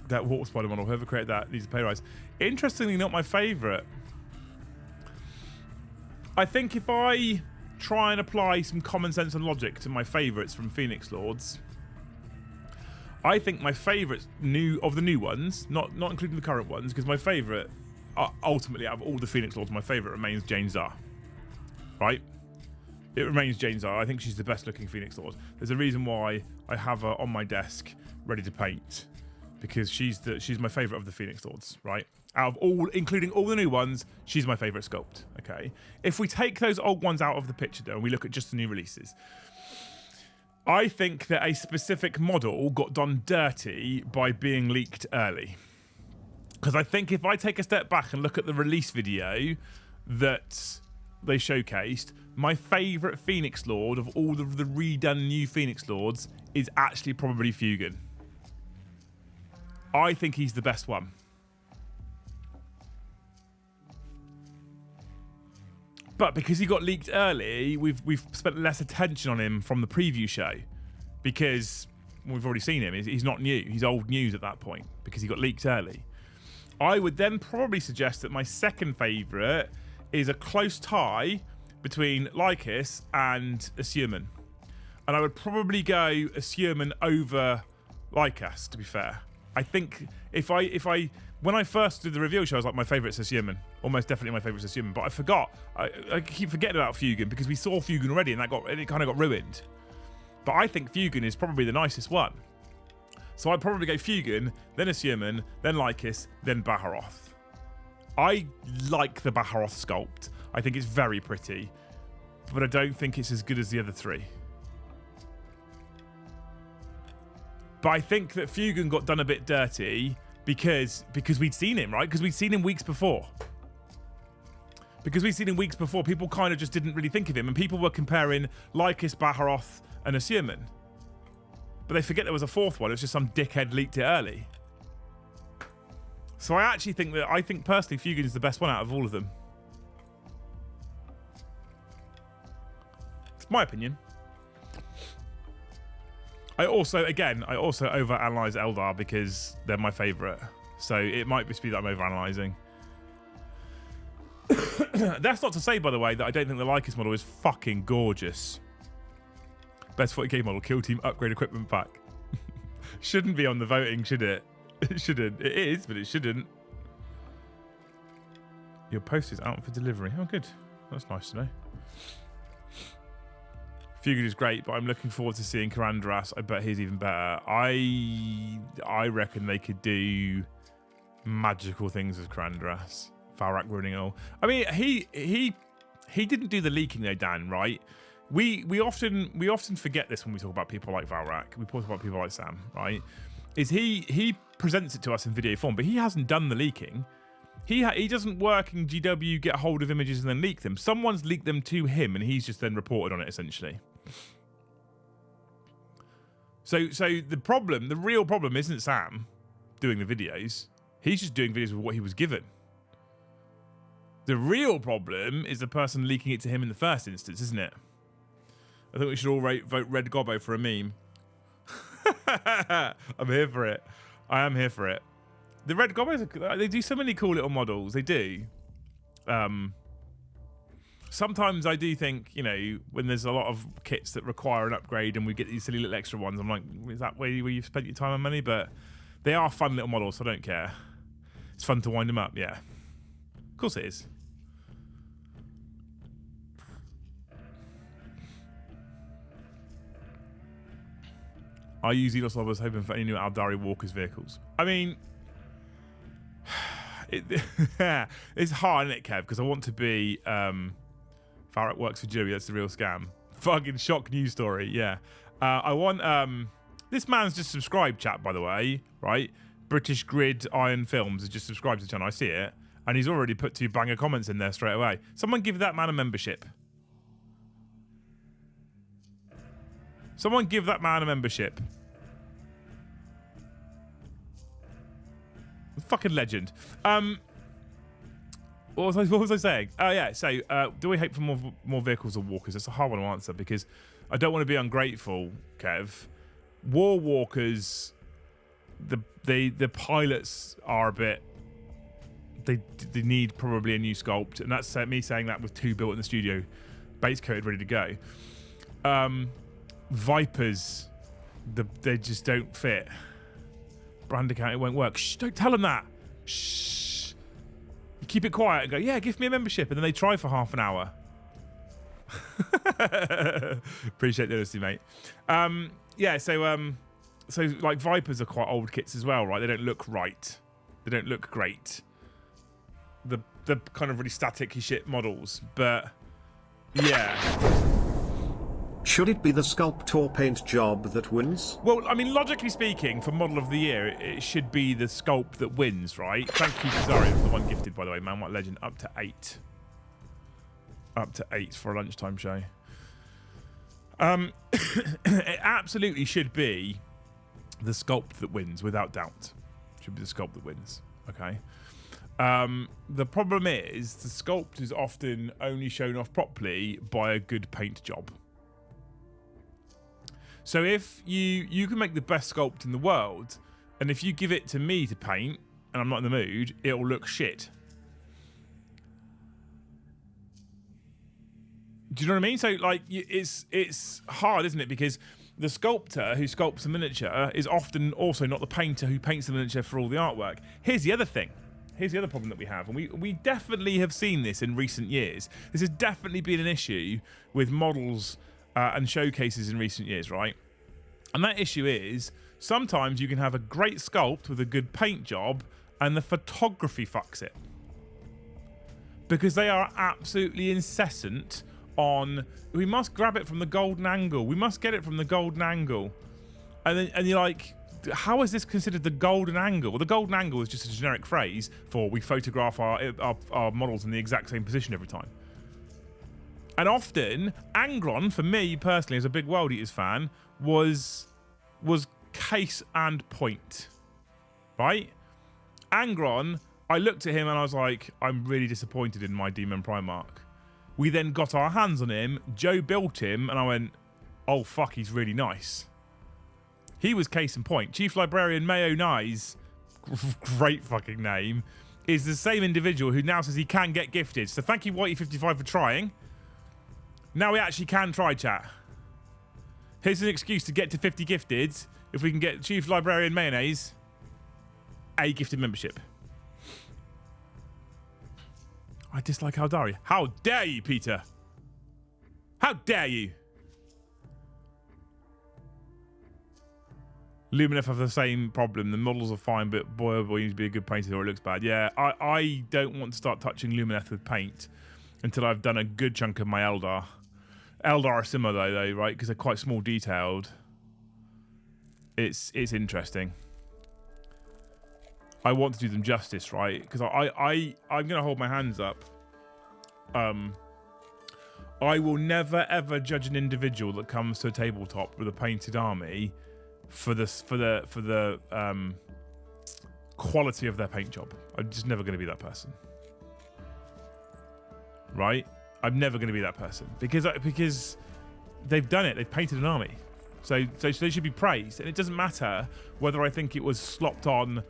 That Warp Spider model, whoever created that needs a pay rise. Interestingly, not my favourite. I think if I try and apply some common sense and logic to my favourites from Phoenix Lords, I think my favourite of the new ones, not including the current ones, because my favourite, ultimately out of all the Phoenix Lords, my favourite remains Jane Zar. Right? It remains Jane Zar. I think she's the best looking Phoenix Lord. There's a reason why I have her on my desk ready to paint, because she's my favourite of the Phoenix Lords, right? Out of all, including all the new ones, she's my favourite sculpt, okay? If we take those old ones out of the picture, though, and we look at just the new releases, I think that a specific model got done dirty by being leaked early. Because I think if I take a step back and look at the release video that they showcased, my favourite Phoenix Lord of all of the redone new Phoenix Lords is actually probably Fugan. I think he's the best one. But because he got leaked early, we've spent less attention on him from the preview show, because we've already seen him. He's not new. He's old news at that point because he got leaked early. I would then probably suggest that my second favourite is a close tie between Lycus and Asumen. And I would probably go Asumen over Lycus, to be fair. I think when I first did the review show, I was like, my favourite's Asumen. Almost definitely my favourite's Asumen. But I forgot. I keep forgetting about Fugan because we saw Fugan already and it kind of got ruined. But I think Fugan is probably the nicest one. So I'd probably go Fugan, then Asumen, then Lycus, then Baharoth. I like the Baharoth sculpt. I think it's very pretty. But I don't think it's as good as the other three. But I think that Fugan got done a bit dirty because we'd seen him, right? Because we'd seen him weeks before. People kind of just didn't really think of him. And people were comparing Lycus, Baharoth, and Asumen. But they forget there was a fourth one. It was just some dickhead leaked it early. So I actually think personally Fugan is the best one out of all of them. It's my opinion. I also overanalyze Eldar because they're my favourite. So it might just be that I'm overanalyzing. That's not to say, by the way, that I don't think the Lycus model is fucking gorgeous. Best 40k model, kill team upgrade equipment pack. Shouldn't be on the voting, should it? It shouldn't. It is, but it shouldn't. Your post is out for delivery. Oh, good. That's nice to know. Fugan is great, but I'm looking forward to seeing Karandras. I bet he's even better. I reckon they could do magical things with Karandras. Valrak ruining all. I mean, he didn't do the leaking though, Dan, right? We often forget this when we talk about people like Valrak. We talk about people like Sam, right? Is he presents it to us in video form, but he hasn't done the leaking. He doesn't work in GW, get hold of images and then leak them. Someone's leaked them to him, and he's just then reported on it essentially. So the real problem isn't Sam doing the videos. He's just doing videos with what he was given. The real problem is the person leaking it to him in the first instance, isn't it? I think we should all vote Red Gobbo for a meme. I'm here for it. I am here for it. The Red Gobbos, they do so many cool little models. They do. Sometimes I do think, you know, when there's a lot of kits that require an upgrade and we get these silly little extra ones, I'm like, is that where you've spent your time and money? But they are fun little models, so I don't care. It's fun to wind them up, yeah. Of course it is. I use Elos Lobos hoping for any new Aldari Walkers vehicles. I mean, it's hard, isn't it, Kev? Because I want to be... Farrak works for Dewey, that's the real scam. Fucking shock news story, yeah. I want... this man's just subscribed, chat, by the way, right? British Grid Iron Films has just subscribed to the channel, I see it. And he's already put 2 banger comments in there straight away. Someone give that man a membership. Someone give that man a membership. Fucking legend. What was I saying? Oh yeah. So, do we hope for more vehicles or walkers? That's a hard one to answer because I don't want to be ungrateful, Kev. War walkers, the pilots are a bit. They need probably a new sculpt, and that's me saying that with 2 built in the studio, base coated, ready to go. Vipers, they just don't fit. Brand account, it won't work. Shh, don't tell them that. Shh. You keep it quiet and go, yeah, give me a membership. And then they try for half an hour. Appreciate the honesty, mate. Yeah, so like Vipers are quite old kits as well, right? They don't look right. They don't look great. The kind of really static-y shit models, but yeah. Should it be the sculpt or paint job that wins? Well, I mean, logically speaking, for Model of the Year, it should be the sculpt that wins, right? Thank you, Kizario, for the one gifted, by the way. Man, what legend. Up to 8. Up to 8 for a lunchtime show. It absolutely should be the sculpt that wins, without doubt. Should be the sculpt that wins, okay? The problem is, the sculpt is often only shown off properly by a good paint job. So if you can make the best sculpt in the world, and if you give it to me to paint, and I'm not in the mood, it'll look shit. Do you know what I mean? So like, it's hard, isn't it? Because the sculptor who sculpts a miniature is often also not the painter who paints the miniature for all the artwork. Here's the other thing. Here's the other problem that we have, and we definitely have seen this in recent years. This has definitely been an issue with models and showcases in recent years, right? And that issue is sometimes you can have a great sculpt with a good paint job and the photography fucks it. Because they are absolutely incessant on, we must grab it from the golden angle. We must get it from the golden angle. And you're like, how is this considered the golden angle? Well, the golden angle is just a generic phrase for we photograph our models in the exact same position every time. And often, Angron, for me personally, as a big World Eaters fan, was case and point, right? Angron, I looked at him and I was like, I'm really disappointed in my Demon Primarch. We then got our hands on him. Joe built him, and I went, oh, fuck, he's really nice. He was case in point. Chief Librarian Mayo Nyes, great fucking name, is the same individual who now says he can get gifted. So thank you, Whitey55, for trying. Now we actually can try, chat. Here's an excuse to get to 50 gifted. If we can get Chief Librarian Mayonnaise a gifted membership. I dislike Aldari. How dare you, Peter? How dare you? Lumineth have the same problem. The models are fine, but boy, oh boy, you need to be a good painter or it looks bad. Yeah, I don't want to start touching Lumineth with paint until I've done a good chunk of my Eldar. Eldar are similar though, right? Because they're quite small detailed. It's interesting. I want to do them justice, right? Because I'm going to hold my hands up. I will never ever judge an individual that comes to a tabletop with a painted army for the quality of their paint job. I'm just never going to be that person, right? I'm never going to be that person because they've done it. They've painted an army, so they should be praised. And it doesn't matter whether I think it was slopped on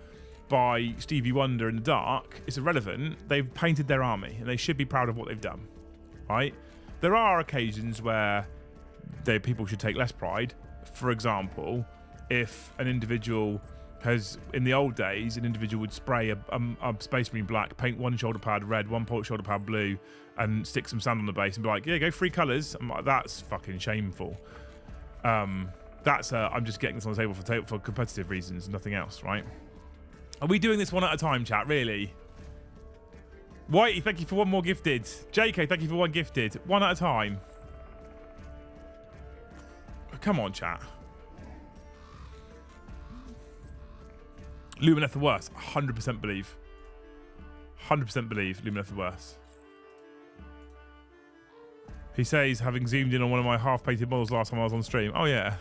by Stevie Wonder in the dark. It's irrelevant. They've painted their army, and they should be proud of what they've done, right? There are occasions where people should take less pride. For example, if an individual has, in the old days, an individual would spray a Space Marine black, paint one shoulder pad red, one shoulder pad blue, and stick some sand on the base and be like, yeah, go 3 colours. I'm like, that's fucking shameful. I'm just getting this on the table for competitive reasons, nothing else, right? Are we doing this one at a time, chat? Really? Whitey, thank you for 1 more gifted. JK, thank you for 1 gifted. 1 at a time. Come on, chat. Lumineth the worst. 100% believe. 100% believe Lumineth the worst. He says, having zoomed in on one of my half-painted models last time I was on stream. Oh, yeah.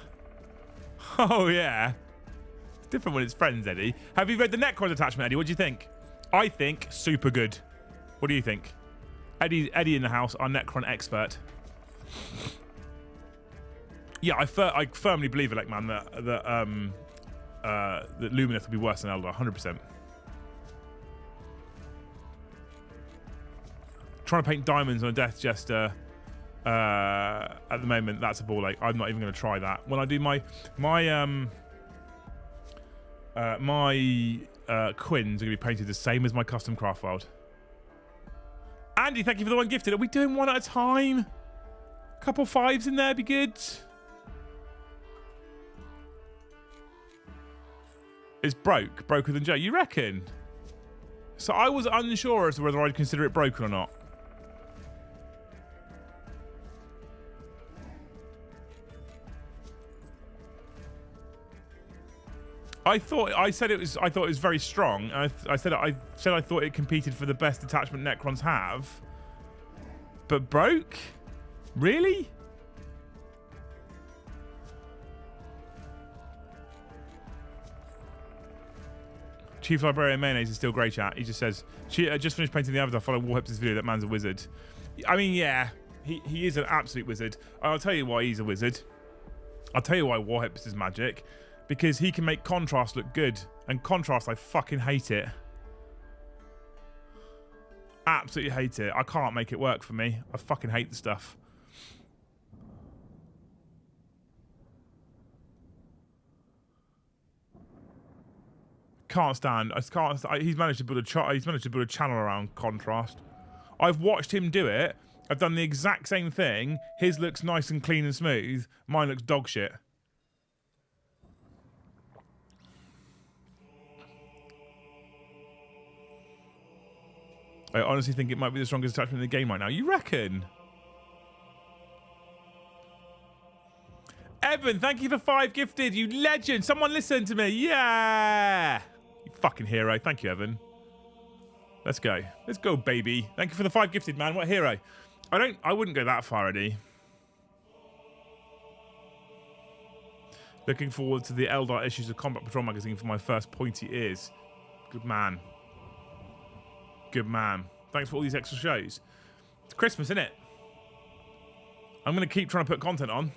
Oh, yeah. It's different when it's friends, Eddie. Have you read the Necrons Detachment, Eddie? What do you think? I think super good. What do you think? Eddie in the house, our Necron expert. Yeah, I firmly believe, Elect Man, that Lumineth will be worse than Eldar, 100%. Trying to paint diamonds on a Death Jester at the moment, that's a ball ache. I'm not even going to try that. When I do my Quins are going to be painted the same as my custom craft world. Andy, thank you for the 1 gifted. Are we doing 1 at a time? Couple 5s in there, be good. It's broker than Joe. You reckon? So I was unsure as to whether I'd consider it broken or not. I thought it was very strong. I said I thought it competed for the best detachment Necrons have. But broke? Really? Chief Librarian Mayonnaise is still great, chat. He just says, I just finished painting the avatar, follow Warhips' video, that man's a wizard. I mean, yeah, he is an absolute wizard. I'll tell you why he's a wizard. I'll tell you why Warhips is magic. Because he can make contrast look good. And contrast, I fucking hate it. Absolutely hate it. I can't make it work for me. I fucking hate the stuff. Can't stand. He's managed to build a channel around contrast. I've watched him do it. I've done the exact same thing. His looks nice and clean and smooth. Mine looks dog shit. I honestly think it might be the strongest attachment in the game right now. You reckon? Evan, thank you for 5 gifted. You legend. Someone listen to me. Yeah. You fucking hero. Thank you, Evan. Let's go. Let's go, baby. Thank you for the 5 gifted, man. What a hero. I wouldn't go that far, Eddie. Looking forward to the Eldar issues of Combat Patrol magazine for my first pointy ears. Good man. Good man. Thanks for all these extra shows. It's Christmas, isn't it? I'm going to keep trying to put content on.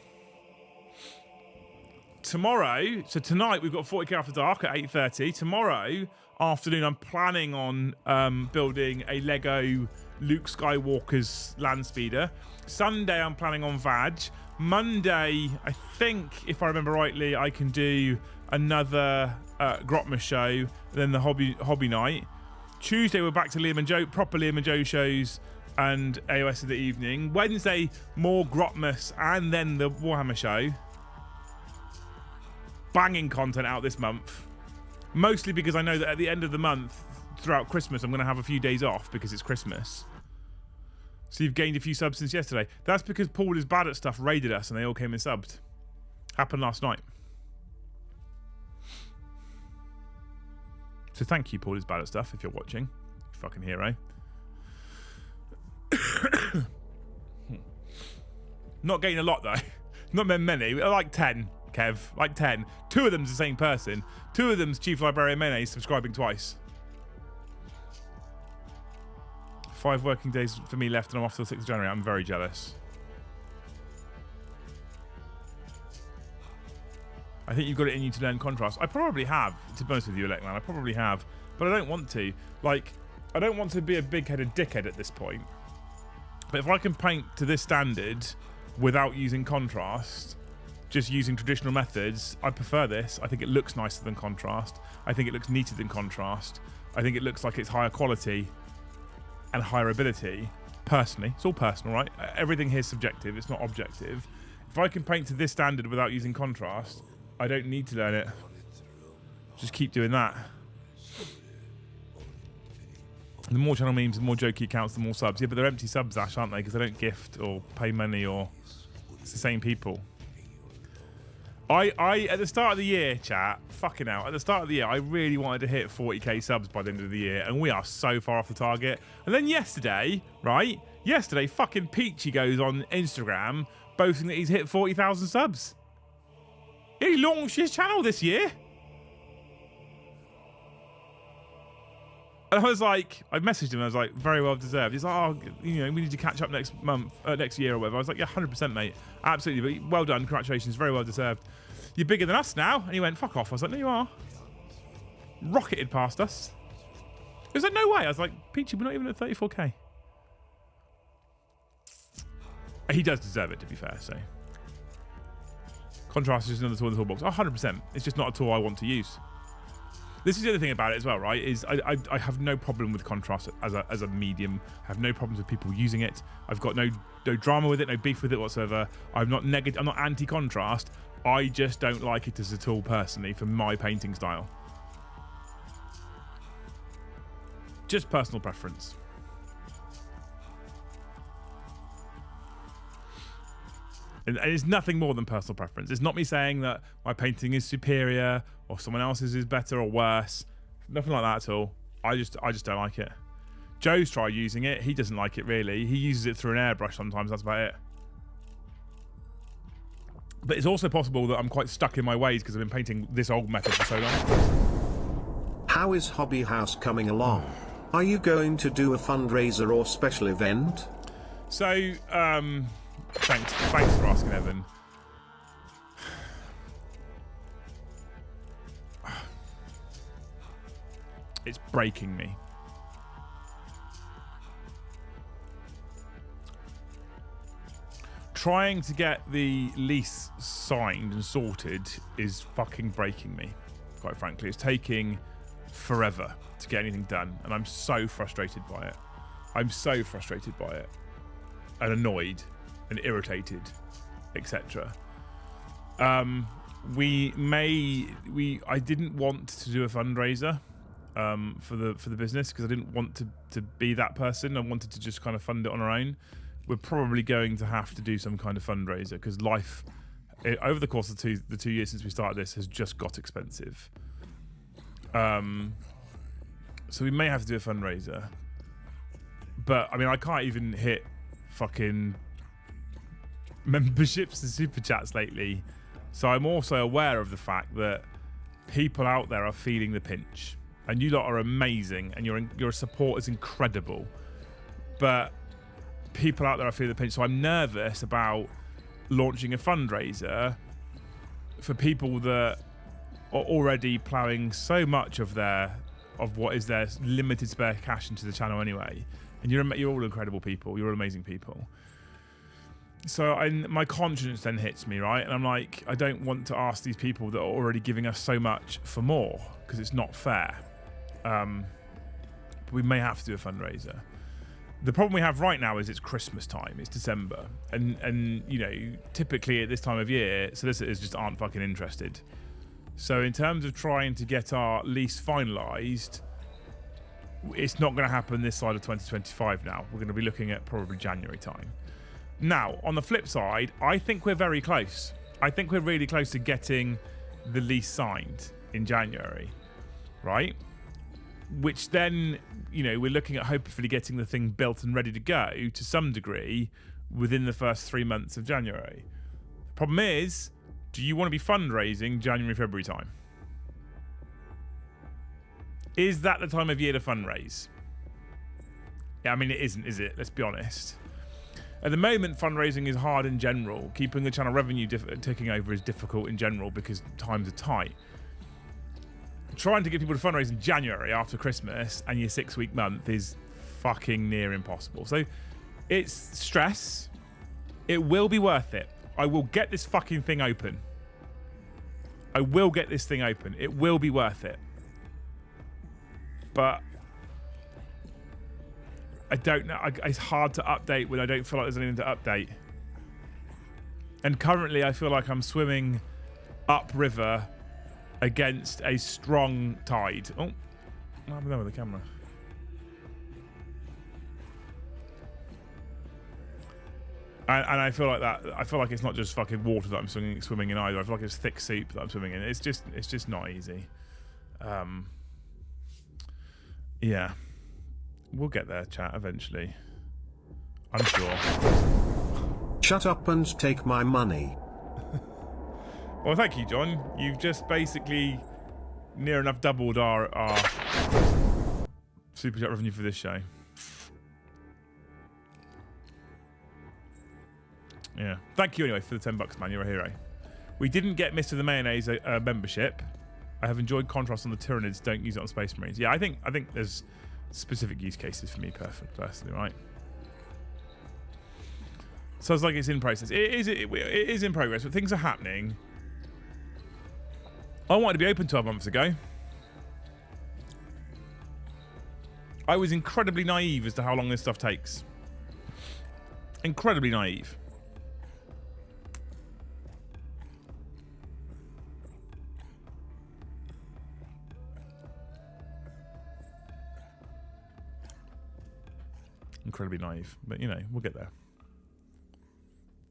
Tomorrow, so tonight we've got 40k After Dark at 8:30. Tomorrow afternoon I'm planning on building a Lego Luke Skywalker's land speeder. Sunday I'm planning on Vag. Monday, I think, if I remember rightly, I can do another Grot-mas show, then the hobby night. Tuesday we're back to Liam and Joe, proper Liam and Joe shows and AOS in the evening. Wednesday, more Grot-mas and then the Warhammer show. Banging content out this month. Mostly because I know that at the end of the month, throughout Christmas, I'm going to have a few days off because it's Christmas. So you've gained a few subs since yesterday. That's because Paul is bad at stuff raided us and they all came and subbed. Happened last night. So thank you, Paul is bad at stuff, if you're watching. You fucking hero. Not getting a lot though. Not many. Like 10, Kev. Like 10. 2 of them's the same person. 2 of them's Chief Librarian Mene subscribing twice. 5 working days for me left and I'm off till the 6th of January. I'm very jealous. I think you've got it in you to learn contrast. I probably have, to be honest with you, Electman. I probably have. But I don't want to. Like, I don't want to be a big-headed dickhead at this point. But if I can paint to this standard without using contrast, just using traditional methods, I prefer this. I think it looks nicer than contrast. I think it looks neater than contrast. I think it looks like it's higher quality and higher ability. Personally. It's all personal, right? Everything here is subjective. It's not objective. If I can paint to this standard without using contrast, I don't need to learn it. Just keep doing that. The more channel memes, the more jokey accounts, the more subs. Yeah, but they're empty subs, Ash, aren't they? Because they don't gift or pay money, or it's the same people. I at the start of the year, chat, fucking out. At the start of the year, I really wanted to hit 40k subs by the end of the year, and we are so far off the target. And then yesterday, right? Yesterday, fucking Peachy goes on Instagram boasting that he's hit 40,000 subs. He launched his channel this year. And I was like, I messaged him, I was like, very well deserved. He's like, oh, you know, we need to catch up next month, next year or whatever. I was like, yeah, 100%, mate. Absolutely. But well done. Congratulations. Very well deserved. You're bigger than us now. And he went, fuck off. I was like, no, you are. Rocketed past us. He was like, no way. I was like, Peachy, we're not even at 34k. He does deserve it, to be fair, so. Contrast is just another tool in the toolbox. 100%. It's just not a tool I want to use. This is the other thing about it as well, right? Is I have no problem with contrast as a medium. I have no problems with people using it. I've got no drama with it, no beef with it whatsoever. I'm not negative. I'm not anti-contrast. I just don't like it as a tool personally for my painting style. Just personal preference. And it's nothing more than personal preference. It's not me saying that my painting is superior or someone else's is better or worse. Nothing like that at all. I just don't like it. Joe's tried using it. He doesn't like it really. He uses it through an airbrush sometimes. That's about it. But it's also possible that I'm quite stuck in my ways because I've been painting this old method for so long. How is Hobby House coming along? Are you going to do a fundraiser or special event? So, thanks for asking, Evan. It's breaking me. Trying to get the lease signed and sorted is fucking breaking me, quite frankly. It's taking forever to get anything done, and I'm so frustrated by it. I'm so frustrated by it, and annoyed, and irritated, etc. I didn't want to do a fundraiser for the business because I didn't want to be that person. I wanted to just kind of fund it on our own. We're probably going to have to do some kind of fundraiser because life over the course of the 2 years since we started this has just got expensive. So we may have to do a fundraiser. But I mean, I can't even hit fucking memberships and super chats lately. So I'm also aware of the fact that people out there are feeling the pinch. and you lot are amazing, and your support is incredible. But people out there, I feel the pinch. So I'm nervous about launching a fundraiser for people that are already ploughing so much of what is their limited spare cash into the channel anyway. And you're all incredible people. You're all amazing people. So my conscience then hits me, right? And I'm like, I don't want to ask these people that are already giving us so much for more, because it's not fair. We may have to do a fundraiser. The problem we have right now is it's Christmas time. It's December. And you know, typically at this time of year, solicitors just aren't fucking interested. So in terms of trying to get our lease finalised, it's not going to happen this side of 2025 now. We're going to be looking at probably January time. Now, on the flip side, I think we're very close. I think we're really close to getting the lease signed in January, right? Which then, you know, we're looking at hopefully getting the thing built and ready to go to some degree within the first 3 months of January. The problem is, do you want to be fundraising January, February time? Is that the time of year to fundraise? Yeah, I mean, it isn't, is it? Let's be honest. At the moment, fundraising is hard in general. Keeping the channel revenue ticking over is difficult in general because times are tight. Trying to get people to fundraise in January after Christmas and your 6-week month is fucking near impossible. So it's stress. It will be worth it. I will get this fucking thing open. I will get this thing open. It will be worth it. But I don't know. It's hard to update when I don't feel like there's anything to update. And currently I feel like I'm swimming upriver against a strong tide. Oh, what happened there with the camera? And I feel like that. I feel like it's not just fucking water that I'm swimming in either. I feel like it's thick soup that I'm swimming in. It's just not easy. Yeah, we'll get there, chat, eventually. I'm sure. Shut up and take my money. Well, thank you, John. You've just basically near enough doubled our super chat revenue for this show. Yeah. Thank you anyway for the $10, man. You're a hero. We didn't get Mr. the Mayonnaise membership. I have enjoyed contrast on the Tyranids. Don't use it on Space Marines. Yeah, I think there's specific use cases for me personally, right? So it's like it's in process. It is in progress, but things are happening. I wanted to be open 12 months ago. I was incredibly naive as to how long this stuff takes. Incredibly naive. Incredibly naive, but you know, we'll get there.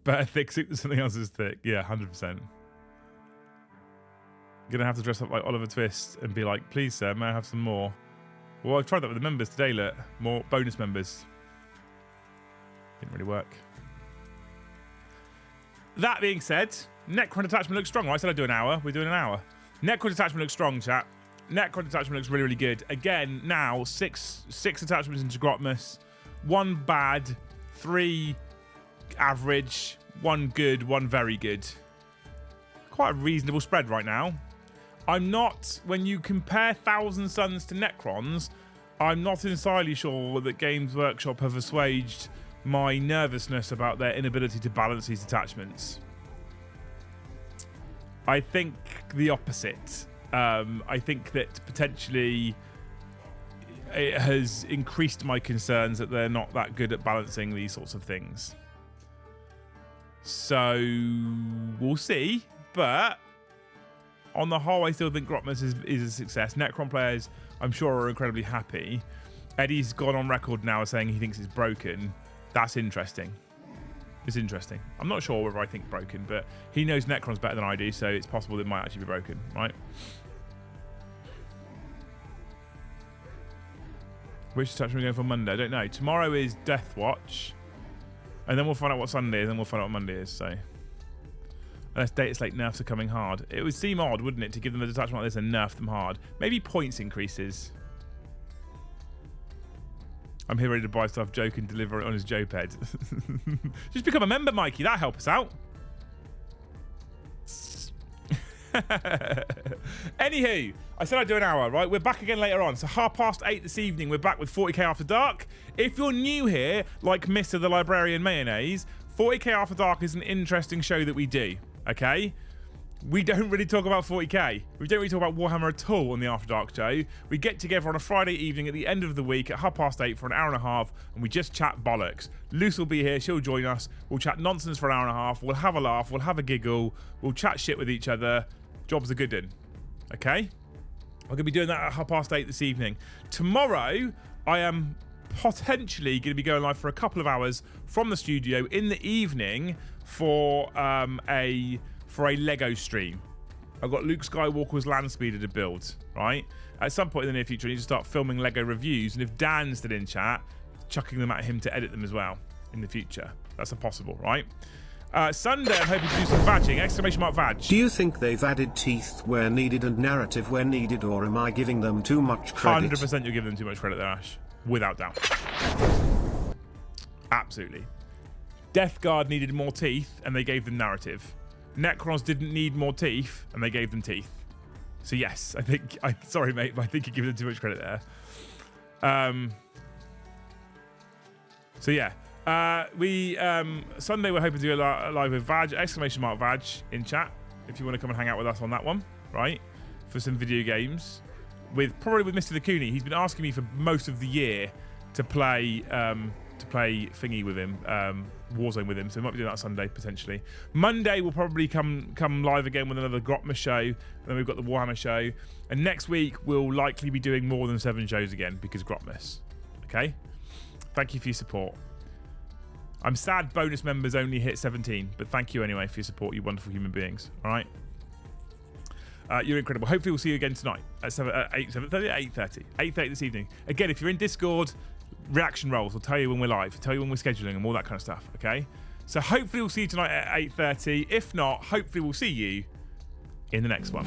Better thick soup than something else is thick. Yeah, 100%. Gonna have to dress up like Oliver Twist and be like, please sir, may I have some more? Well, I've tried that with the members today, look. More bonus members. Didn't really work. That being said, Necron Detachment looks strong. I said I'd do an hour. We're doing an hour. Necron Detachment looks strong, chat. Necron Detachment looks really, really good. Again, now, six attachments into Grot-mas. 1 bad, 3 average, 1 good, 1 very good. Quite a reasonable spread right now. I'm not, when you compare Thousand Suns to Necrons, I'm not entirely sure that Games Workshop have assuaged my nervousness about their inability to balance these attachments. I think the opposite. I think that potentially it has increased my concerns that they're not that good at balancing these sorts of things. So we'll see, but on the whole, I still think Grot-mas is a success. Necron players, I'm sure, are incredibly happy. Eddie's gone on record now as saying he thinks it's broken. That's interesting. It's interesting. I'm not sure whether I think broken, but he knows Necrons better than I do, so it's possible it might actually be broken, right? Which attachment are we going for Monday? I don't know. Tomorrow is Death Watch, and then we'll find out what Sunday is, and we'll find out what Monday is, so... Unless data slate nerfs are coming hard. It would seem odd, wouldn't it, to give them a detachment like this and nerf them hard. Maybe points increases. I'm here ready to buy stuff, Joe can deliver it on his Joe-ped. Just become a member, Mikey. That'll help us out. Anywho, I said I'd do an hour, right? We're back again later on. So 8:30 this evening, we're back with 40k After Dark. If you're new here, like Mr. the Librarian Mayonnaise, 40k After Dark is an interesting show that we do, okay? We don't really talk about 40k. We don't really talk about Warhammer at all on the After Dark show. We get together on a Friday evening at the end of the week at 8:30 for an hour and a half, and we just chat bollocks. Luce will be here. She'll join us. We'll chat nonsense for an hour and a half. We'll have a laugh. We'll have a giggle. We'll chat shit with each other. Job's a good one. Okay? I'm going to be doing that at 8:30 this evening. Tomorrow, I am potentially going to be going live for a couple of hours from the studio in the evening for a Lego stream. I've got Luke Skywalker's land speeder to build, right? At some point in the near future, I need to start filming Lego reviews, and if Dan's still in chat, chucking them at him to edit them as well in the future. That's impossible, right? Sunday, I'm hoping to do some badging, exclamation mark badge. Do you think they've added teeth where needed and narrative where needed, or am I giving them too much credit? 100% you're giving them too much credit there, Ash. Without doubt. Absolutely. Death Guard needed more teeth, and they gave them narrative. Necrons didn't need more teeth, and they gave them teeth. So yes, sorry mate, but I think you're giving them too much credit there. So yeah, Sunday we're hoping to do a live with Vag, exclamation mark Vag in chat, if you want to come and hang out with us on that one, right? For some video games, probably with Mr. the Cooney. He's been asking me for most of the year to play thingy with him, Warzone with him, so we might be doing that Sunday potentially. Monday we'll probably come live again with another Grot-mas show, and then we've got the Warhammer show, and next week we'll likely be doing more than 7 shows again because Grot-mas. Okay, thank you for your support. I'm sad bonus members only hit 17, but thank you anyway for your support, you wonderful human beings. All right, you're incredible. Hopefully we'll see you again tonight at 8:30 this evening. Again, if you're in Discord, reaction rolls will tell you when we're live, tell you when we're scheduling and all that kind of stuff, okay? So hopefully we'll see you tonight at 8:30. If not, hopefully we'll see you in the next one.